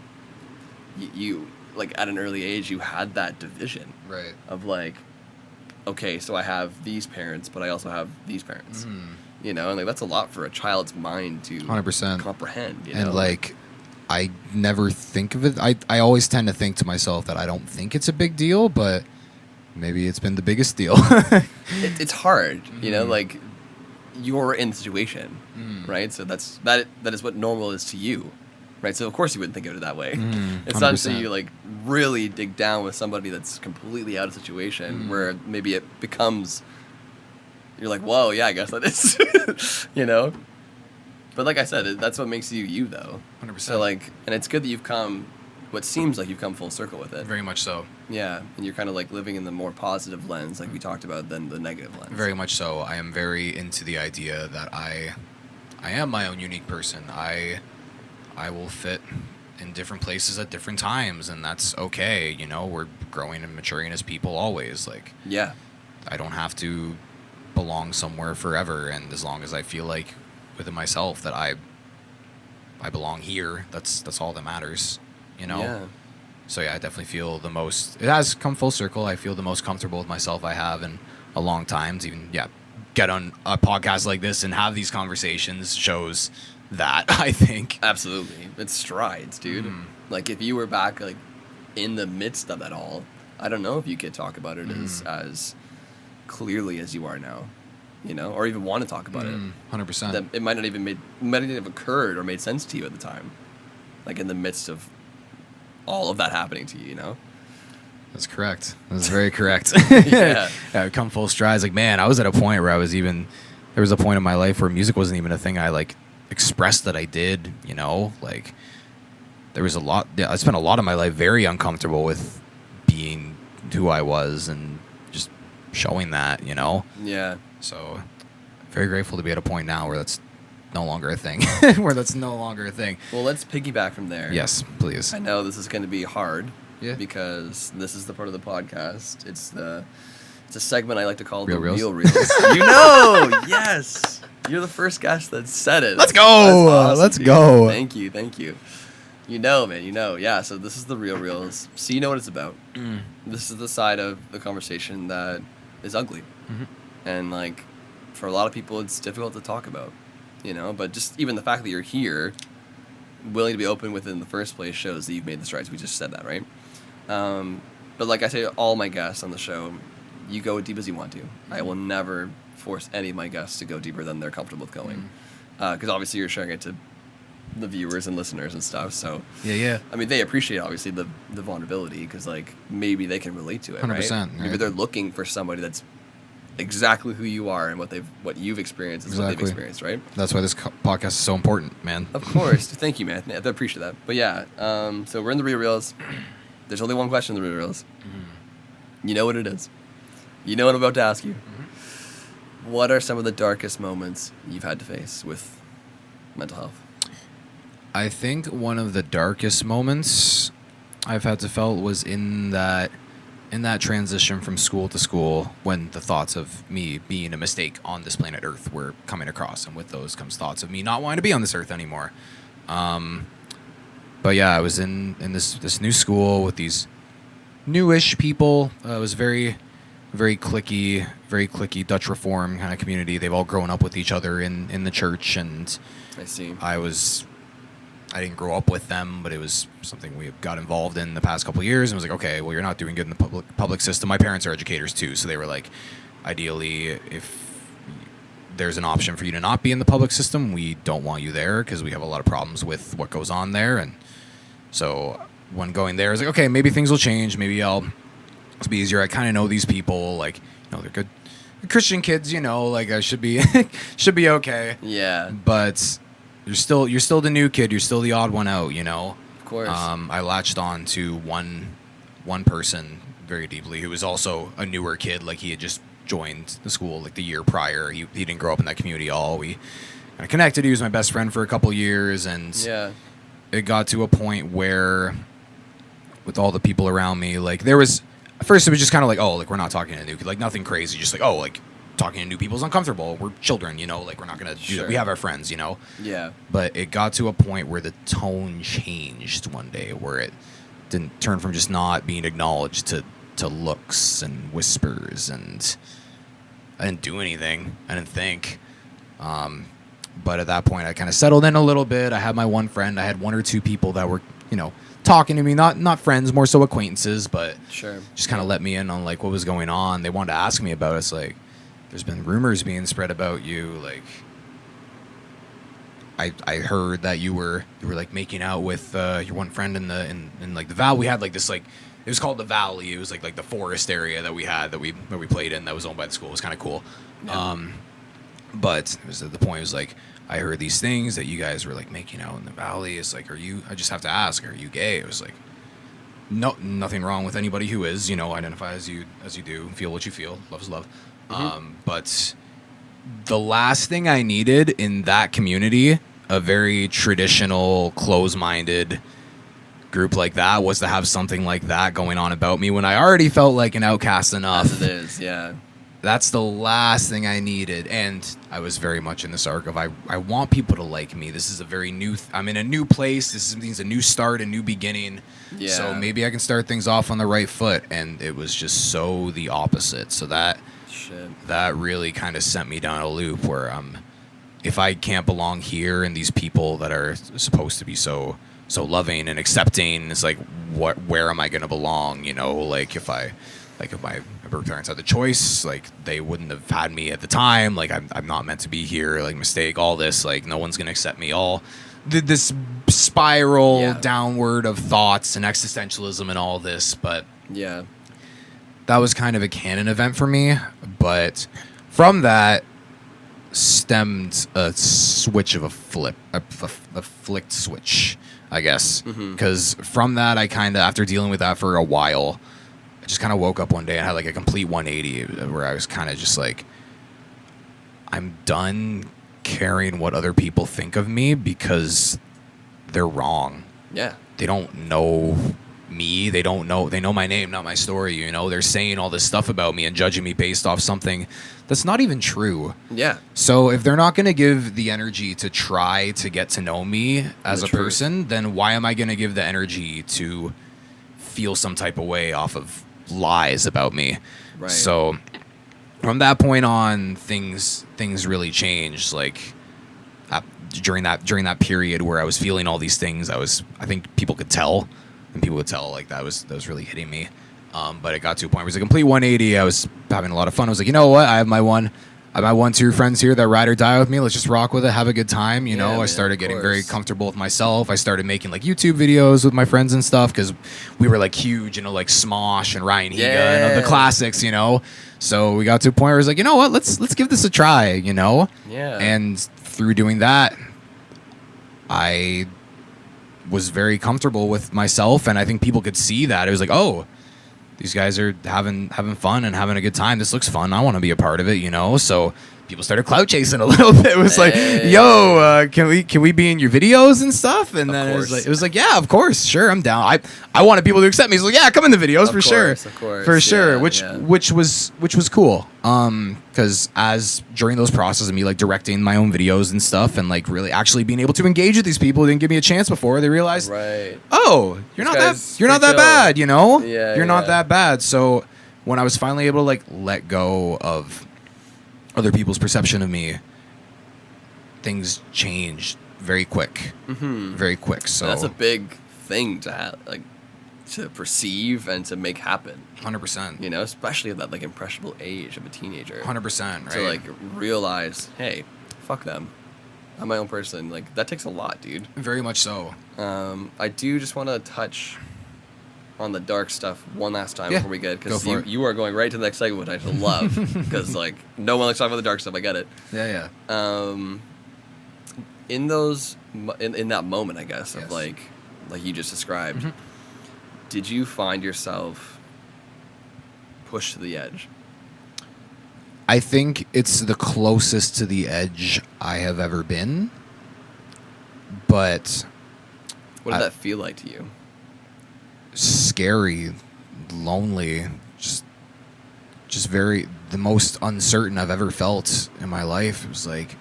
you like at an early age you had that division, Right. of like, okay, so I have these parents, but I also have these parents. And like that's a lot for a child's mind to 100% comprehend. And like I never think of it. I always tend to think to myself that I don't think it's a big deal, but maybe it's been the biggest deal. It's hard, like you're in the situation, right? So that is what normal is to you, right? So of course you wouldn't think of it that way. It's not until 100%. you like really dig down with somebody that's completely out of situation where maybe it becomes, you're like, whoa, yeah, I guess that is, But like I said, that's what makes you though. 100%. So like, and it's good that you've come, what seems like you've come full circle with it. Very much so. Yeah, and you're kind of like living in the more positive lens, like we talked about, than the negative lens. Very much so. I am very into the idea that I am my own unique person. I will fit in different places at different times, and that's okay. We're growing and maturing as people always. Like, Yeah. I don't have to belong somewhere forever, and as long as I feel like within myself that I belong here, that's all that matters. Yeah. So yeah, I definitely feel the most. It has come full circle. I feel the most comfortable with myself I have in a long time. To even get on a podcast like this and have these conversations shows that, I think. Absolutely. It's strides, dude. Like if you were back like in the midst of it all, I don't know if you could talk about it as clearly as you are now, or even want to talk about it. 100%. That it might not have occurred or made sense to you at the time, like in the midst of all of that happening to you, That's correct. That's very correct. Yeah. I come full strides. Like, man, I was at a point where there was a point in my life where music wasn't even a thing I like expressed that I did, like there was I spent a lot of my life very uncomfortable with being who I was and just showing that, Yeah. So very grateful to be at a point now where that's no longer a thing. Well, let's piggyback from there. Yes, please. I know this is going to be hard. Yeah. Because this is the part of the podcast. It's a segment I like to call Real the Reels? Real Reels. Yes. You're the first guest that said it. Let's go. That's awesome, Let's dude. go. Thank you. Man, Yeah, so this is the Real Reels. So you know what it's about. This is the side of the conversation that is ugly. And like for a lot of people it's difficult to talk about, but just even the fact that you're here willing to be open with it in the first place shows that you've made the strides. We just said that, right? But like I say to all my guests on the show, you go as deep as you want to. I will never force any of my guests to go deeper than they're comfortable with going. Because obviously you're sharing it to the viewers and listeners and stuff. So Yeah. I mean, they appreciate obviously the vulnerability because like maybe they can relate to it, 100%, right? Maybe right. they're looking for somebody that's exactly who you are and what you've experienced is what they've experienced, right? That's why this podcast is so important, man. Of course. Thank you, man. I appreciate that. But yeah, so we're in the Real Reels. There's only one question in the Real Reels. You know what it is. You know what I'm about to ask you. What are some of the darkest moments you've had to face with mental health? I think one of the darkest moments I've had to felt was in that transition from school to school when the thoughts of me being a mistake on this planet Earth were coming across, and with those comes thoughts of me not wanting to be on this Earth anymore. But yeah, I was in this new school with these newish people. It was very, very cliquey Dutch Reform kind of community. They've all grown up with each other in the church, and I see. I didn't grow up with them, but it was something we got involved in the past couple of years, and was like, okay, well, you're not doing good in the public system. My parents are educators too, so they were like, ideally, if there's an option for you to not be in the public system. We don't want you there because we have a lot of problems with what goes on there. And so when going there, I was like, okay, maybe things will change. Maybe it'll be easier. I kind of know these people, like, they're good Christian kids, like I should be should be okay. Yeah. But you're still the new kid. You're still the odd one out, Of course. I latched on to one person very deeply who was also a newer kid. Like, he had just joined the school like the year prior. He didn't grow up in that community at all. We kind of connected. He was my best friend for a couple years, and it got to a point where with all the people around me, like, there was, at first it was just kind of like, oh, like, we're not talking to new kid, like nothing crazy, just like, oh, like, talking to new people is uncomfortable. We're children, like, we're not gonna do that. We have our friends, Yeah. But it got to a point where the tone changed one day, where it didn't turn from just not being acknowledged to looks and whispers, and I didn't do anything. I didn't think. But at that point, I kind of settled in a little bit. I had my one friend. I had one or two people that were, talking to me, not friends, more so acquaintances, but just kind of let me in on like what was going on. They wanted to ask me about it. It's like, there's been rumors being spread about you. Like, I heard that you were like making out with your one friend in like the valley. We had like this, like, it was called the Valley. It was like the forest area that we had where we played in, that was owned by the school. It was kind of cool. Yeah. But it was at the point, it was like, I heard these things that you guys were like making out in the valley. It's like, I just have to ask, are you gay? It was like, no, nothing wrong with anybody who is, identify as you do, feel what you feel, love is love. Mm-hmm. But the last thing I needed in that community, a very traditional, close-minded group like that, was to have something like that going on about me when I already felt like an outcast enough. As it is, yeah. That's the last thing I needed, and I was very much in this arc of I want people to like me. This is a very new. I'm in a new place. This means a new start, a new beginning. Yeah. So maybe I can start things off on the right foot, and it was just so the opposite. So that really kind of sent me down a loop where if I can't belong here, and these people that are supposed to be so loving and accepting, it's like, where am I going to belong? Like if my parents had the choice, like, they wouldn't have had me at the time. Like, I'm not meant to be here. Like, mistake, all this. Like, no one's gonna accept me. All this spiral downward of thoughts and existentialism and all this. But that was kind of a canon event for me. But from that stemmed a switch of a flicked switch, I guess. Because from that, I kind of, after dealing with that for a while, I just kind of woke up one day and had like a complete 180 where I was kind of just like, I'm done caring what other people think of me because they're wrong. Yeah. They don't know me. They know my name, not my story. They're saying all this stuff about me and judging me based off something that's not even true. Yeah. So if they're not going to give the energy to try to get to know me as a person, then why am I going to give the energy to feel some type of way off of lies about me? Right. So from that point on, things really changed. Like during that period where I was feeling all these things, I think people could tell, like that was really hitting me. But it got to a point where it was a complete 180. I was having a lot of fun. I was like, you know what? I have my one, two friends here that ride or die with me. Let's just rock with it, have a good time. I started getting very comfortable with myself. I started making like YouTube videos with my friends and stuff because we were like huge, like Smosh and Ryan Higa and the classics, So we got to a point where I was like, you know what? Let's give this a try, Yeah. And through doing that, I was very comfortable with myself, and I think people could see that. It was like, oh, these guys are having fun and having a good time. This looks fun. I want to be a part of it, So people started clout chasing a little bit. It was like, yo, can we be in your videos and stuff? And then it was like, yeah, of course, sure, I'm down. I wanted people to accept me. So yeah, come in the videos for sure, for sure. Which was cool. Because as during those processes of me like directing my own videos and stuff, and like really actually being able to engage with these people who didn't give me a chance before, they realized, oh, you're not that bad, you're not that bad. So when I was finally able to like let go of other people's perception of me, things changed very quick. Very quick. So that's a big thing to have, like, to perceive and to make happen. 100%. You know, especially at that like impressionable age of a teenager. 100%. Right. To like realize, hey, fuck them. I'm my own person. Like that takes a lot, dude. Very much so. I do just want to touch on the dark stuff one last time before we get, because you are going right to the next segment, which I just love, because like no one likes talking about the dark stuff. I get it. Yeah. In those in that moment, I guess, Yes. of like you just described, did you find yourself pushed to the edge? I think it's the closest to the edge I have ever been. But What did that feel like to you? scary, lonely, just very the most uncertain I've ever felt in my life. It was like,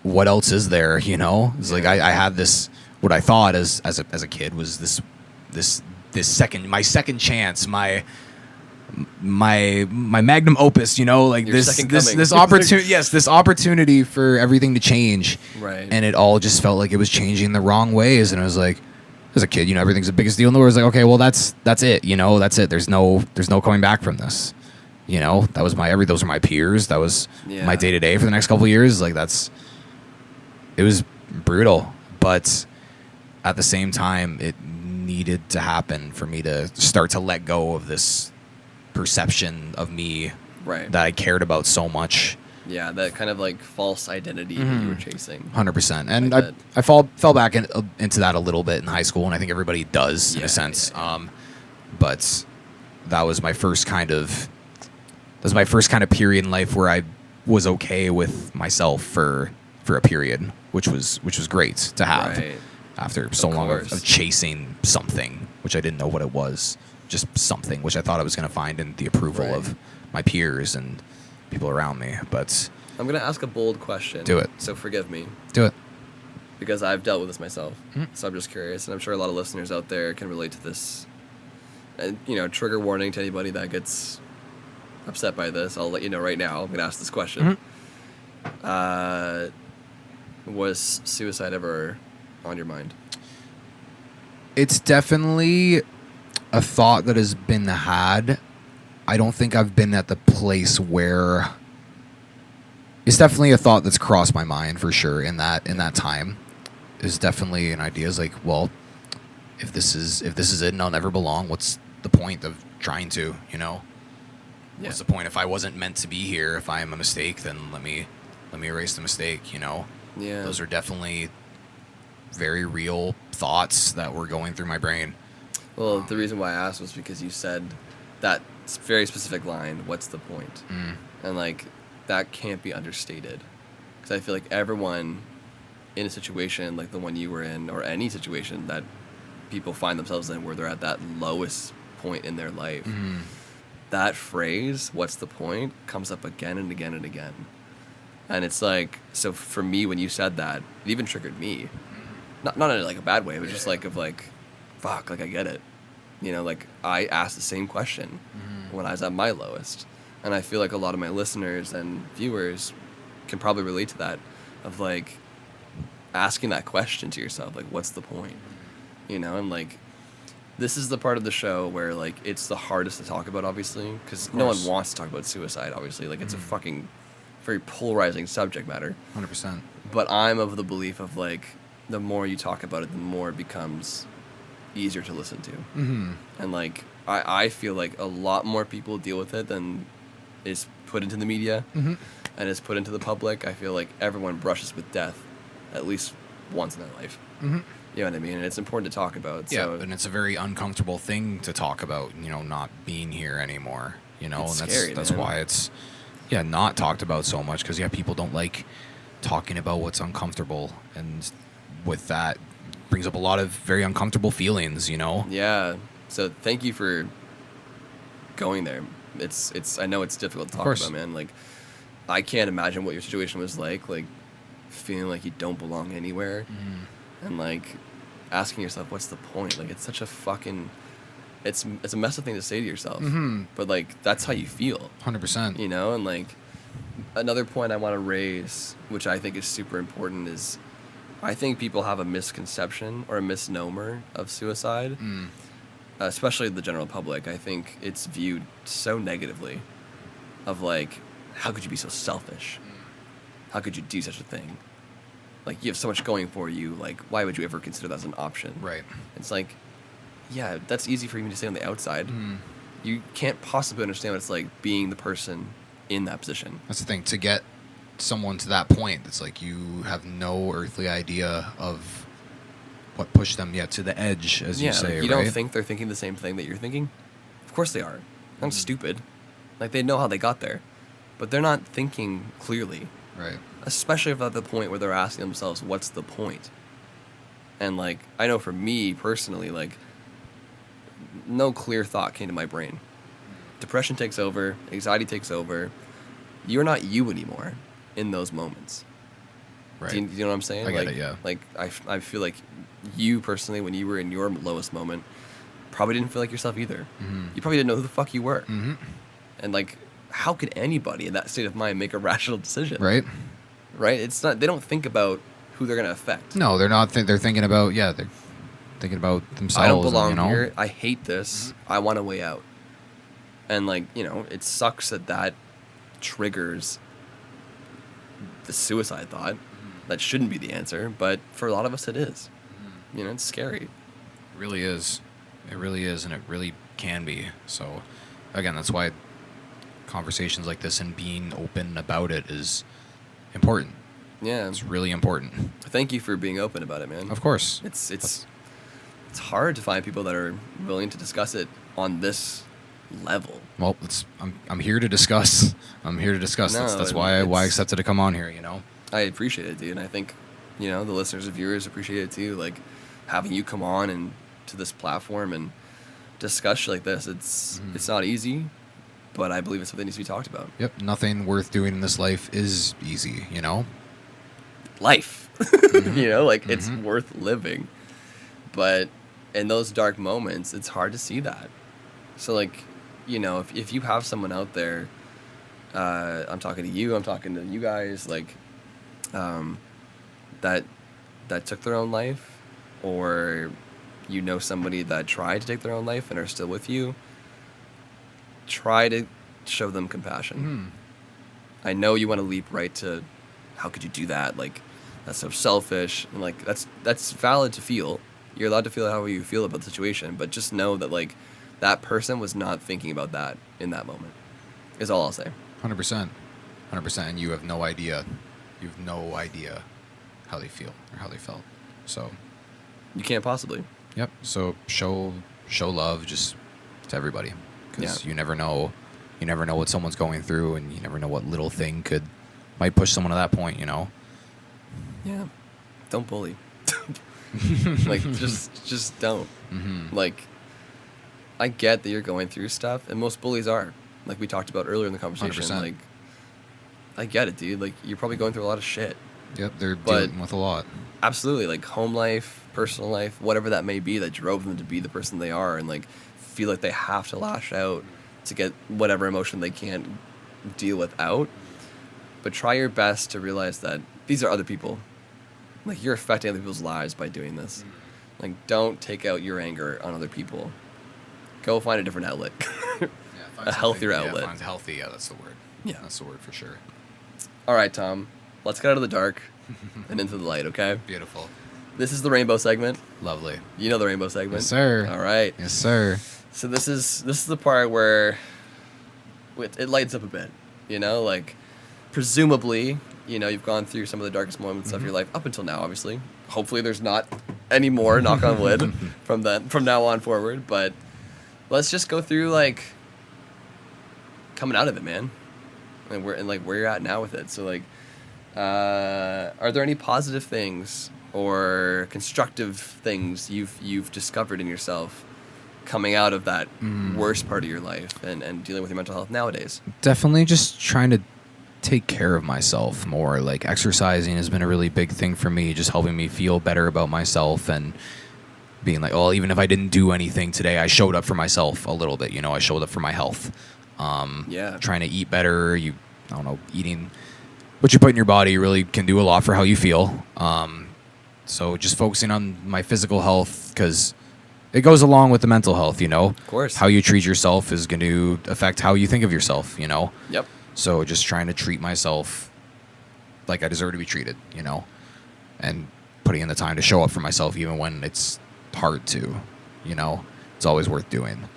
what else is there? You know, it's like I had this, what I thought as a kid was this my second chance, my magnum opus, you know, like Your this opportunity, this opportunity for everything to change. Right. And it all just felt like it was changing the wrong ways. And it was like, as a kid, you know, everything's the biggest deal in the world. It's like, okay, well, that's it, you know, that's it. There's no coming back from this. You know, that was those were my peers. That was my day to day for the next couple of years. Like it was brutal, but at the same time, it needed to happen for me to start to let go of this perception of me that I cared about so much. Yeah, that kind of like false identity that you were chasing. 100%. And I fell back into that a little bit in high school, and I think everybody does in a sense. But that was my first kind of period in life where I was okay with myself for a period, which was great to have after so long of chasing something, which I didn't know what it was. Just something which I thought I was going to find in the approval of my peers and people around me. But I'm going to ask a bold question. Do it. So forgive me. Do it. Because I've dealt with this myself. So I'm just curious, and I'm sure a lot of listeners out there can relate to this. And, you know, trigger warning to anybody that gets upset by this. I'll let you know right now. I'm going to ask this question. Was suicide ever on your mind? It's definitely a thought that has been had. I don't think I've been at the place where it's definitely a thought that's crossed my mind for sure in that time. Is definitely an idea. Is like, well, if this is it and I'll never belong, what's the point of trying to, you know? What's the point if I wasn't meant to be here? If I am a mistake, then let me erase the mistake, you know? Yeah. Those are definitely very real thoughts that were going through my brain. Well, the reason why I asked was because you said that very specific line, what's the point? And, like, that can't be understated. Because I feel like everyone in a situation like the one you were in, or any situation that people find themselves in where they're at that lowest point in their life, that phrase, what's the point, comes up again and again and again. And it's like, so for me, when you said that, it even triggered me. Not in like a bad way, but just like of like, fuck, like I get it. You know, like I asked the same question when I was at my lowest. And I feel like a lot of my listeners and viewers can probably relate to that, of like asking that question to yourself, like, what's the point? You know, and like, this is the part of the show where like it's the hardest to talk about, obviously, because no one wants to talk about suicide, obviously. Like, it's a fucking very polarizing subject matter. 100%. But I'm of the belief of like, the more you talk about it, the more it becomes easier to listen to. And like, I feel like a lot more people deal with it than is put into the media and is put into the public. I feel like everyone brushes with death at least once in their life. You know what I mean? And it's important to talk about. Yeah, So and it's a very uncomfortable thing to talk about, you know, not being here anymore, you know, It's and scary, that's man. why it's, not talked about so much, because, people don't like talking about what's uncomfortable, and with that brings up a lot of very uncomfortable feelings, you know? Yeah. So thank you for going there. It's I know it's difficult to talk course. about, man. Like, I can't imagine what your situation was like feeling like you don't belong anywhere. And like asking yourself, what's the point? Like, it's such a fucking, it's a messed up thing to say to yourself. But like, that's how you feel. 100%. You know, and like another point I want to raise, which I think is super important, is I think people have a misconception or a misnomer of suicide, especially the general public. I think it's viewed so negatively of like, how could you be so selfish? How could you do such a thing? Like, you have so much going for you. Like, why would you ever consider that as an option? Right. It's like, yeah, that's easy for you to say on the outside. You can't possibly understand what it's like being the person in that position. That's the thing. To get someone to that point, it's like you have no earthly idea of what pushed them yet to the edge, as you say, like, you right? don't think they're thinking the same thing that you're thinking? Of course they are. They're not stupid. Like, they know how they got there. But they're not thinking clearly. Right. Especially if at the point where they're asking themselves, what's the point? And, like, I know for me personally, like, no clear thought came to my brain. Depression takes over. Anxiety takes over. You're not you anymore in those moments. Right. Do you know what I'm saying? I get like, it, yeah. Like, I feel like you personally, when you were in your lowest moment, probably didn't feel like yourself either. You probably didn't know who the fuck you were. And, like, how could anybody in that state of mind make a rational decision? Right. Right? It's not. They don't think about who they're going to affect. No, they're not. They're thinking about, they're thinking about themselves. I don't belong and, here. I hate this. I want a way out. And, like, it sucks that triggers the suicide thought. That shouldn't be the answer, but for a lot of us it is. It's scary. It really is. It really is, and it really can be. So, again, that's why conversations like this and being open about it is important. Yeah. It's really important. Thank you for being open about it, man. Of course. It's hard to find people that are willing to discuss it on this level. Well, I'm here to discuss. I'm here to discuss this. That's why I accepted to come on here, I appreciate it, dude. And I think, the listeners and viewers appreciate it too. Like, having you come on and to this platform and discuss shit like this. It's not easy, but I believe it's something that needs to be talked about. Yep. Nothing worth doing in this life is easy, Life. It's worth living. But in those dark moments, it's hard to see that. So, like, if you have someone out there, I'm talking to you, I'm talking to you guys, like, that took their own life, or somebody that tried to take their own life and are still with you, try to show them compassion. I know you want to leap right to, how could you do that? Like, that's so selfish, and like that's valid to feel. You're allowed to feel how you feel about the situation, but just know that, like, that person was not thinking about that in that moment. Is all I'll say. 100%. And you have no idea. You have no idea how they feel or how they felt. So you can't possibly. Yep. So show love just to everybody, because you never know. You never know what someone's going through, and you never know what little thing might push someone to that point. Yeah. Don't bully. Like, just don't. Like, I get that you're going through stuff, and most bullies are. Like we talked about earlier in the conversation. 100%. Like, I get it, dude. Like, you're probably going through a lot of shit. Yep, they're dealing with a lot. Absolutely. Like, home life, personal life, whatever that may be that drove them to be the person they are, and, like, feel like they have to lash out to get whatever emotion they can't deal without. But try your best to realize that these are other people. Like, you're affecting other people's lives by doing this. Like, don't take out your anger on other people. Go find a different outlet. A healthier outlet. Find healthy, that's the word. Yeah. That's the word for sure. All right, Tom. Let's get out of the dark and into the light, okay? Beautiful. This is the rainbow segment. Lovely. You know the rainbow segment. Yes, sir. All right. Yes, sir. So this is the part where it lights up a bit, like, presumably, you've gone through some of the darkest moments of your life up until now, obviously. Hopefully there's not any more, knock on wood, from now on forward, but let's just go through, like, coming out of it, man. And where you're at now with it. So, like, are there any positive things or constructive things you've discovered in yourself coming out of that worst part of your life and dealing with your mental health nowadays? Definitely just trying to take care of myself more. Like, exercising has been a really big thing for me, just helping me feel better about myself, and being like, oh, even if I didn't do anything today, I showed up for myself a little bit. I showed up for my health. Trying to eat better. Eating what you put in your body really can do a lot for how you feel. So just focusing on my physical health, because it goes along with the mental health, you know? Of course. How you treat yourself is going to affect how you think of yourself, you know? Yep. So just trying to treat myself like I deserve to be treated, you know? And putting in the time to show up for myself even when it's hard to, you know? It's always worth doing.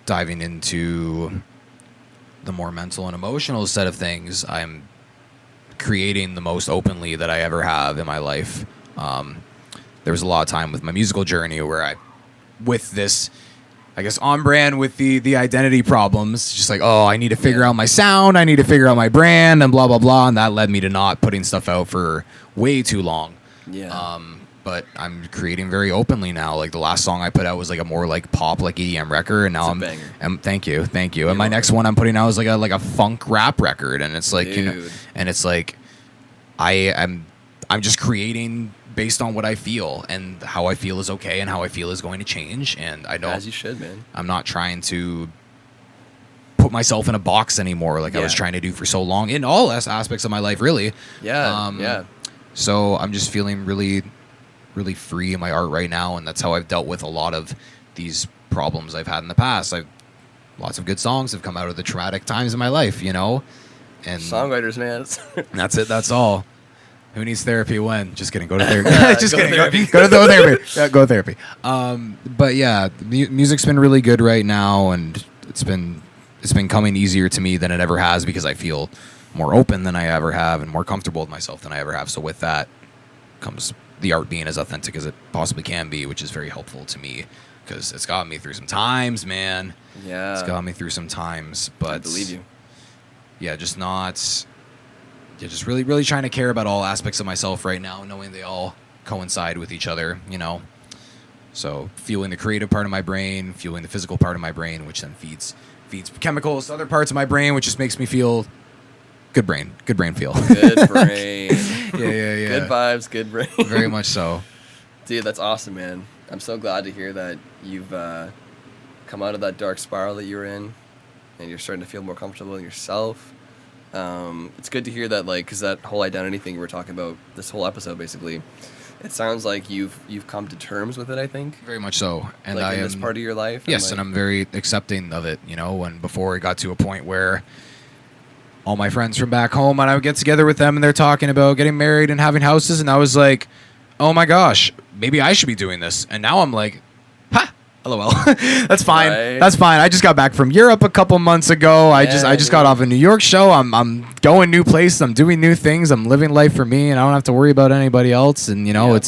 Diving into the more mental and emotional set of things, I'm creating the most openly that I ever have in my life. There was a lot of time with my musical journey where with this, I guess, on brand with the identity problems, just like, oh, I need to figure out my sound, I need to figure out my brand, and blah, blah, blah. And that led me to not putting stuff out for way too long. Yeah. But I'm creating very openly now. Like the last song I put out was like a more like pop, like EDM record, and now It's a banger. thank you. And my next one I'm putting out is like a funk rap record, and it's like, Dude. you know, and it's like I'm just creating based on what I feel, and how I feel is okay, and how I feel is going to change, and I don't. As you should, man. I'm not trying to put myself in a box anymore, like I was trying to do for so long in all aspects of my life, really. Yeah. Yeah. So I'm just feeling really, really free in my art right now, and that's how I've dealt with a lot of these problems I've had in the past. Lots of good songs have come out of the traumatic times in my life, you know. And Songwriters, man. that's it. That's all. Who needs therapy when? Just kidding. Go to therapy. Just Go kidding. therapy. Go to therapy. Yeah, go therapy. But yeah, music's been really good right now, and it's been coming easier to me than it ever has, because I feel more open than I ever have, and more comfortable with myself than I ever have. So with that comes the art being as authentic as it possibly can be, which is very helpful to me, because it's got me through some times, man. Yeah. It's got me through some times, but I believe you. Yeah, just really, really trying to care about all aspects of myself right now, knowing they all coincide with each other, you know? So fueling the creative part of my brain, fueling the physical part of my brain, which then feeds chemicals to other parts of my brain, which just makes me feel good brain feel. Good brain. Yeah. Good vibes, good brain. Very much so. Dude, that's awesome, man. I'm so glad to hear that you've come out of that dark spiral that you were in, and you're starting to feel more comfortable in yourself. It's good to hear that, like, because that whole identity thing we were talking about this whole episode, basically, it sounds like you've come to terms with it, I think. Very much so. And like I in am this part of your life. Yes, and I'm very accepting of it, you know, when before it got to a point where all my friends from back home, and I would get together with them, and they're talking about getting married and having houses, and I was like, oh my gosh, maybe I should be doing this. And now I'm like, ha, LOL. That's fine. Right. That's fine. I just got back from Europe a couple months ago. I just got off a New York show. I'm going new places. I'm doing new things. I'm living life for me, and I don't have to worry about anybody else. And you know,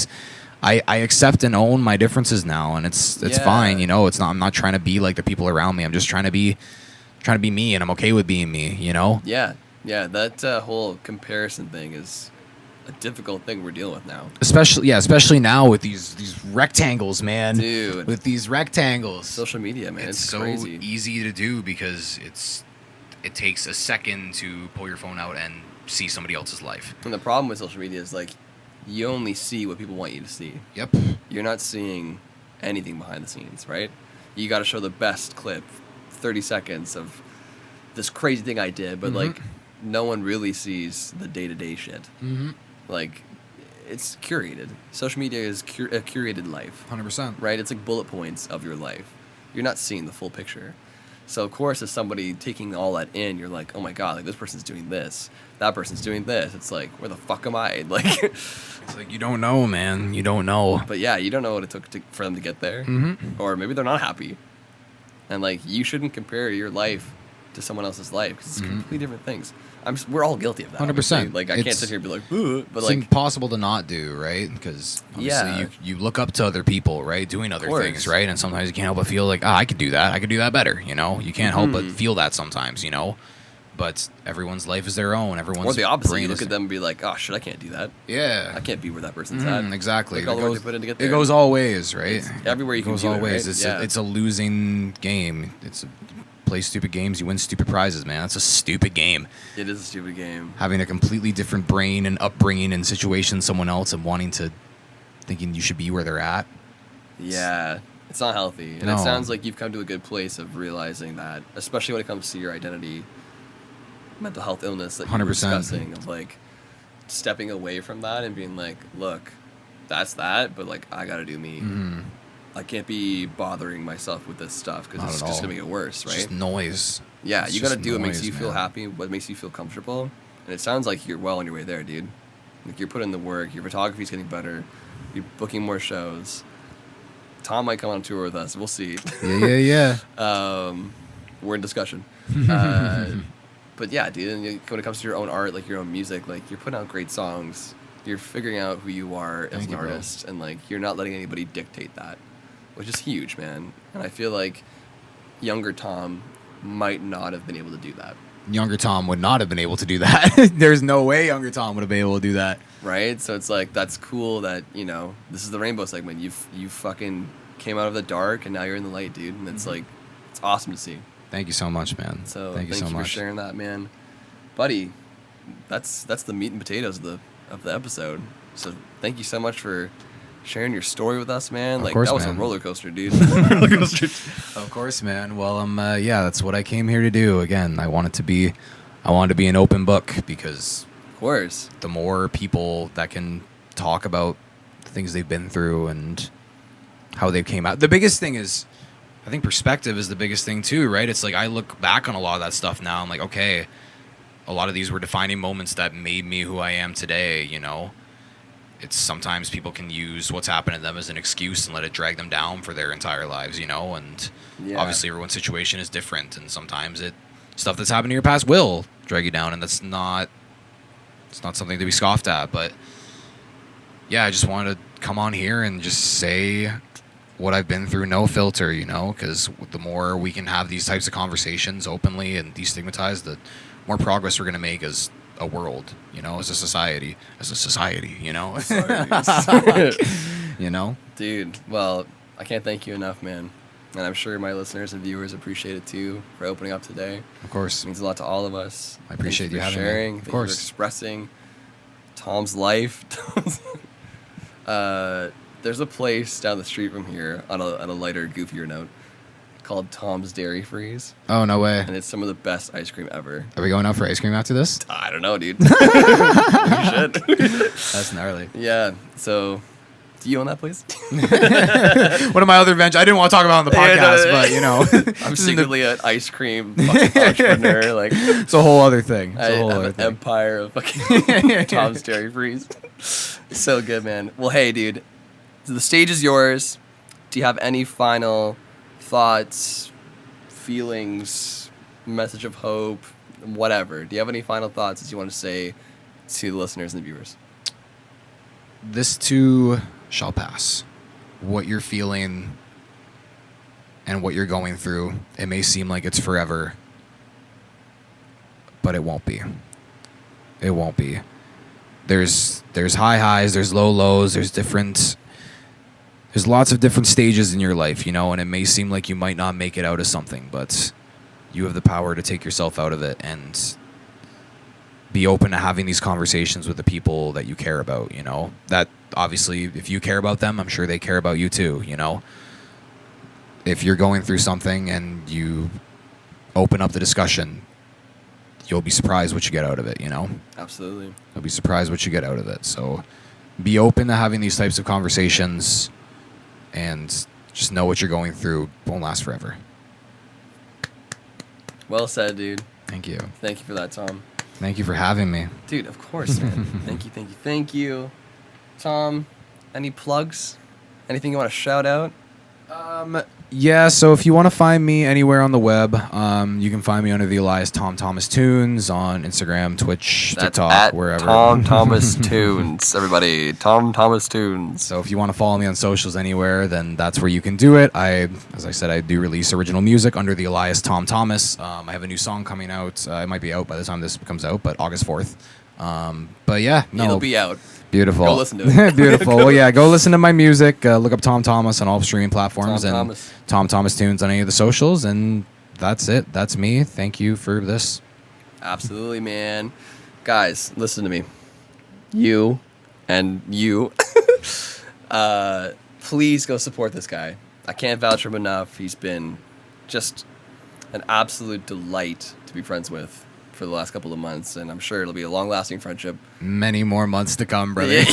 I accept and own my differences now, and it's fine. You know, I'm not trying to be like the people around me. I'm just trying to be me, and I'm okay with being me, you know? Yeah. That whole comparison thing is a difficult thing we're dealing with now. Especially now with these rectangles, man. Dude. With these rectangles. Social media, man. It's so crazy. easy to do, because it takes a second to pull your phone out and see somebody else's life. And the problem with social media is, like, you only see what people want you to see. Yep. You're not seeing anything behind the scenes, right? You got to show the best clip, 30 seconds of this crazy thing I did, but like no one really sees the day-to-day shit. Like, it's curated. Social media is a curated life. 100%. Right? It's like bullet points of your life. You're not seeing the full picture. So of course, as somebody taking all that in, you're like, oh my god, like this person's doing this, that person's doing this. It's like, where the fuck am I? Like, it's like, you don't know, man. You don't know. But yeah, you don't know what it took for them to get there, or maybe they're not happy. And like, you shouldn't compare your life to someone else's life, because it's completely different things. We're all guilty of that. 100%. Like, I can't sit here and be like, ugh, but it's like, impossible to not do, right? Because obviously you look up to other people, right, doing other things, right? And sometimes you can't help but feel like, I could do that. I could do that better, you know? You can't help but feel that sometimes, you know? But everyone's life is their own. Everyone's or the opposite. brain You look is- at them and be like, oh shit, I can't do that. Yeah. I can't be where that person's at. Exactly. Look at all the work they put in to get there. It goes all ways, right? It's everywhere you it can goes do all it, ways. right? It's a losing game. Play stupid games, you win stupid prizes, man. It's a stupid game. It is a stupid game. Having a completely different brain and upbringing and situation someone else, and thinking you should be where they're at. Yeah, it's not healthy. And No. it sounds like you've come to a good place of realizing that, especially when it comes to your identity, mental health illness that you were 100%. discussing, of like, stepping away from that and being like, look, that's that, but like I gotta do me. I can't be bothering myself with this stuff because it's just gonna make it worse, right? It's just noise. Yeah, It's you gotta just do what makes noise, you feel man. happy, what makes you feel comfortable, and it sounds like you're well on your way there, dude. Like you're putting in the work, your photography's getting better, you're booking more shows. Tom might come on tour with us. We'll see. Yeah. We're in discussion. But yeah, dude, and when it comes to your own art, like your own music, like you're putting out great songs. You're figuring out who you are as Thank an you, bro. artist, and like you're not letting anybody dictate that, which is huge, man. And I feel like younger Tom might not have been able to do that, Younger Tom would not have been able to do that. There's no way younger Tom would have been able to do that. right? So it's like that's cool that this is the Rainbow segment. You fucking came out of the dark and now you're in the light, dude, and it's like it's awesome to see. Thank you so much, man. So thank you so for much. sharing that, man, buddy. That's the meat and potatoes of the episode. So thank you so much for sharing your story with us, man. Of Like course, that was man. a roller coaster, dude. Roller coaster. Of course, man. Well, yeah, that's what I came here to do. Again, I wanted to be an open book because Of course. the more people that can talk about the things they've been through and how they came out. The biggest thing is, I think perspective is the biggest thing too, right? It's like I look back on a lot of that stuff now. I'm like, okay, a lot of these were defining moments that made me who I am today, It's sometimes people can use what's happened to them as an excuse and let it drag them down for their entire lives, and Yeah. obviously everyone's situation is different, and sometimes stuff that's happened in your past will drag you down, and it's not something to be scoffed at. But yeah, I just wanted to come on here and just say what I've been through, no filter, because the more we can have these types of conversations openly and destigmatized, the more progress we're going to make as a world, as a society, Sorry. Dude, well, I can't thank you enough, man. And I'm sure my listeners and viewers appreciate it too for opening up today. Of course. It means a lot to all of us. I appreciate Thank you for having me. sharing. Of Thank course. you for expressing Tom's life. There's a place down the street from here on a lighter, goofier note called Tom's Dairy Freeze, Oh, no way. and it's some of the best ice cream ever. Are we going out for ice cream after this? I don't know, dude. We should. That's gnarly. Yeah. So, do you own that place? One of my other ventures, I didn't want to talk about it on the Yeah, no, podcast, but, I'm secretly an ice cream fucking entrepreneur. Like, it's a whole other thing. It's I a whole have other an thing. empire of fucking Tom's Dairy Freeze. So good, man. Well, hey, dude, the stage is yours. Do you have any final thoughts, feelings, message of hope, whatever? Do you have any final thoughts that you want to say to the listeners and the viewers? This too shall pass. What you're feeling and what you're going through, it may seem like it's forever, but it won't be. It won't be. There's high highs, there's low lows, there's lots of different stages in your life, and it may seem like you might not make it out of something, but you have the power to take yourself out of it and be open to having these conversations with the people that you care about, That obviously, if you care about them, I'm sure they care about you too, If you're going through something and you open up the discussion, you'll be surprised what you get out of it, Absolutely. You'll be surprised what you get out of it. So be open to having these types of conversations and just know what you're going through won't last forever. Well said, dude. Thank you. Thank you for that, Tom. Thank you for having me. Dude, of course, man. Thank you. Tom, any plugs? Anything you want to shout out? Yeah, so if you want to find me anywhere on the web, you can find me under the alias Tom Thomas Tunes on Instagram, Twitch, That's TikTok, at wherever. Tom Thomas Tunes, everybody. Tom Thomas Tunes. So if you want to follow me on socials anywhere, then that's where you can do it. As I said, I do release original music under the alias Tom Thomas. I have a new song coming out. It might be out by the time this comes out, but August 4th. But yeah, no. It'll be out. Beautiful. Go listen to it. Beautiful. Well, yeah, go listen to my music. Look up Tom Thomas on all streaming platforms Tom and Thomas. Tom Thomas Tunes on any of the socials. And that's it. That's me. Thank you for this. Absolutely, man. Guys, listen to me. You and you. Please go support this guy. I can't vouch for him enough. He's been just an absolute delight to be friends with. for the last couple of months, and I'm sure it'll be a long-lasting friendship. Many more months to come, brother.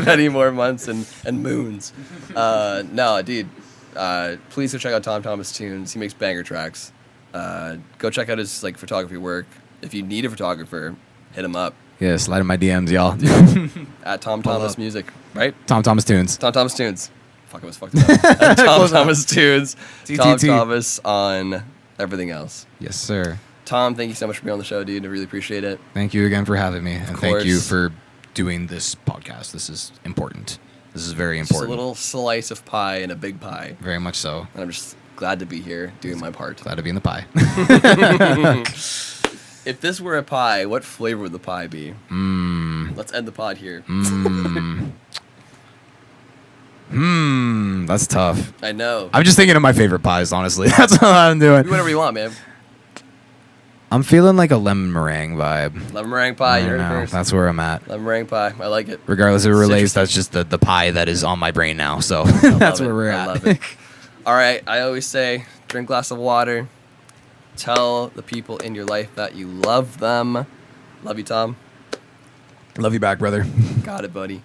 Many more months and moons. No, dude. Please go check out Tom Thomas Tunes. He makes banger tracks. Go check out his like photography work. If you need a photographer, hit him up. Yeah, slide in my DMs, y'all. At Tom Thomas Music, right? Tom Thomas Tunes. Tom Thomas Tunes. Fuck, I was fucked up. At Tom Thomas Tunes. Tom Thomas on everything else. Yes, sir. Tom, thank you so much for being on the show, dude. I really appreciate it. Thank you again for having me. And thank you course. for doing this podcast. This is important. This is very Just a important. little slice of pie in a big pie. Very much so. And I'm just glad to be here doing my part. Glad to be in the pie. If this were a pie, what flavor would the pie be? Let's end the pod here. That's tough. I know. I'm just thinking of my favorite pies, honestly. That's all I'm doing. Do whatever you want, man. I'm feeling like a lemon meringue vibe. Lemon meringue pie, you I heard it know. first. That's where I'm at. Lemon meringue pie, I like it. Regardless if it relates, Citrusy. that's just the pie that is on my brain now. So I that's love where it. we're I at. love it. All right, I always say, drink a glass of water. Tell the people in your life that you love them. Love you, Tom. Love you back, brother. Got it, buddy.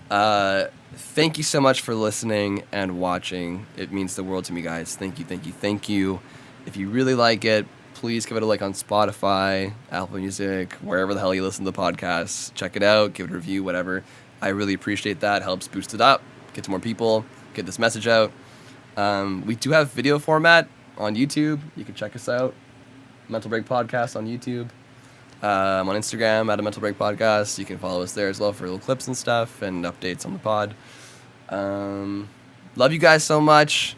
Thank you so much for listening and watching. It means the world to me, guys. Thank you, thank you, thank you. If you really like it, please give it a like on Spotify, Apple Music, wherever the hell you listen to the podcast. Check it out, give it a review, whatever. I really appreciate that. Helps boost it up, get to more people, get this message out. We do have video format on YouTube. You can check us out. Mental Break Podcast on YouTube. I'm on Instagram at a Mental Break Podcast. You can follow us there as well for little clips and stuff and updates on the pod. Love you guys so much.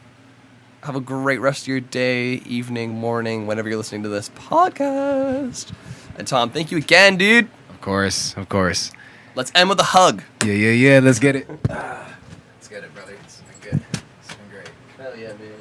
Have a great rest of your day, evening, morning, whenever you're listening to this podcast. And Tom, thank you again, dude. Of course, of course. Let's end with a hug. Yeah. Let's get it. Let's get it, brother. It's been good. It's been great. Hell yeah, man.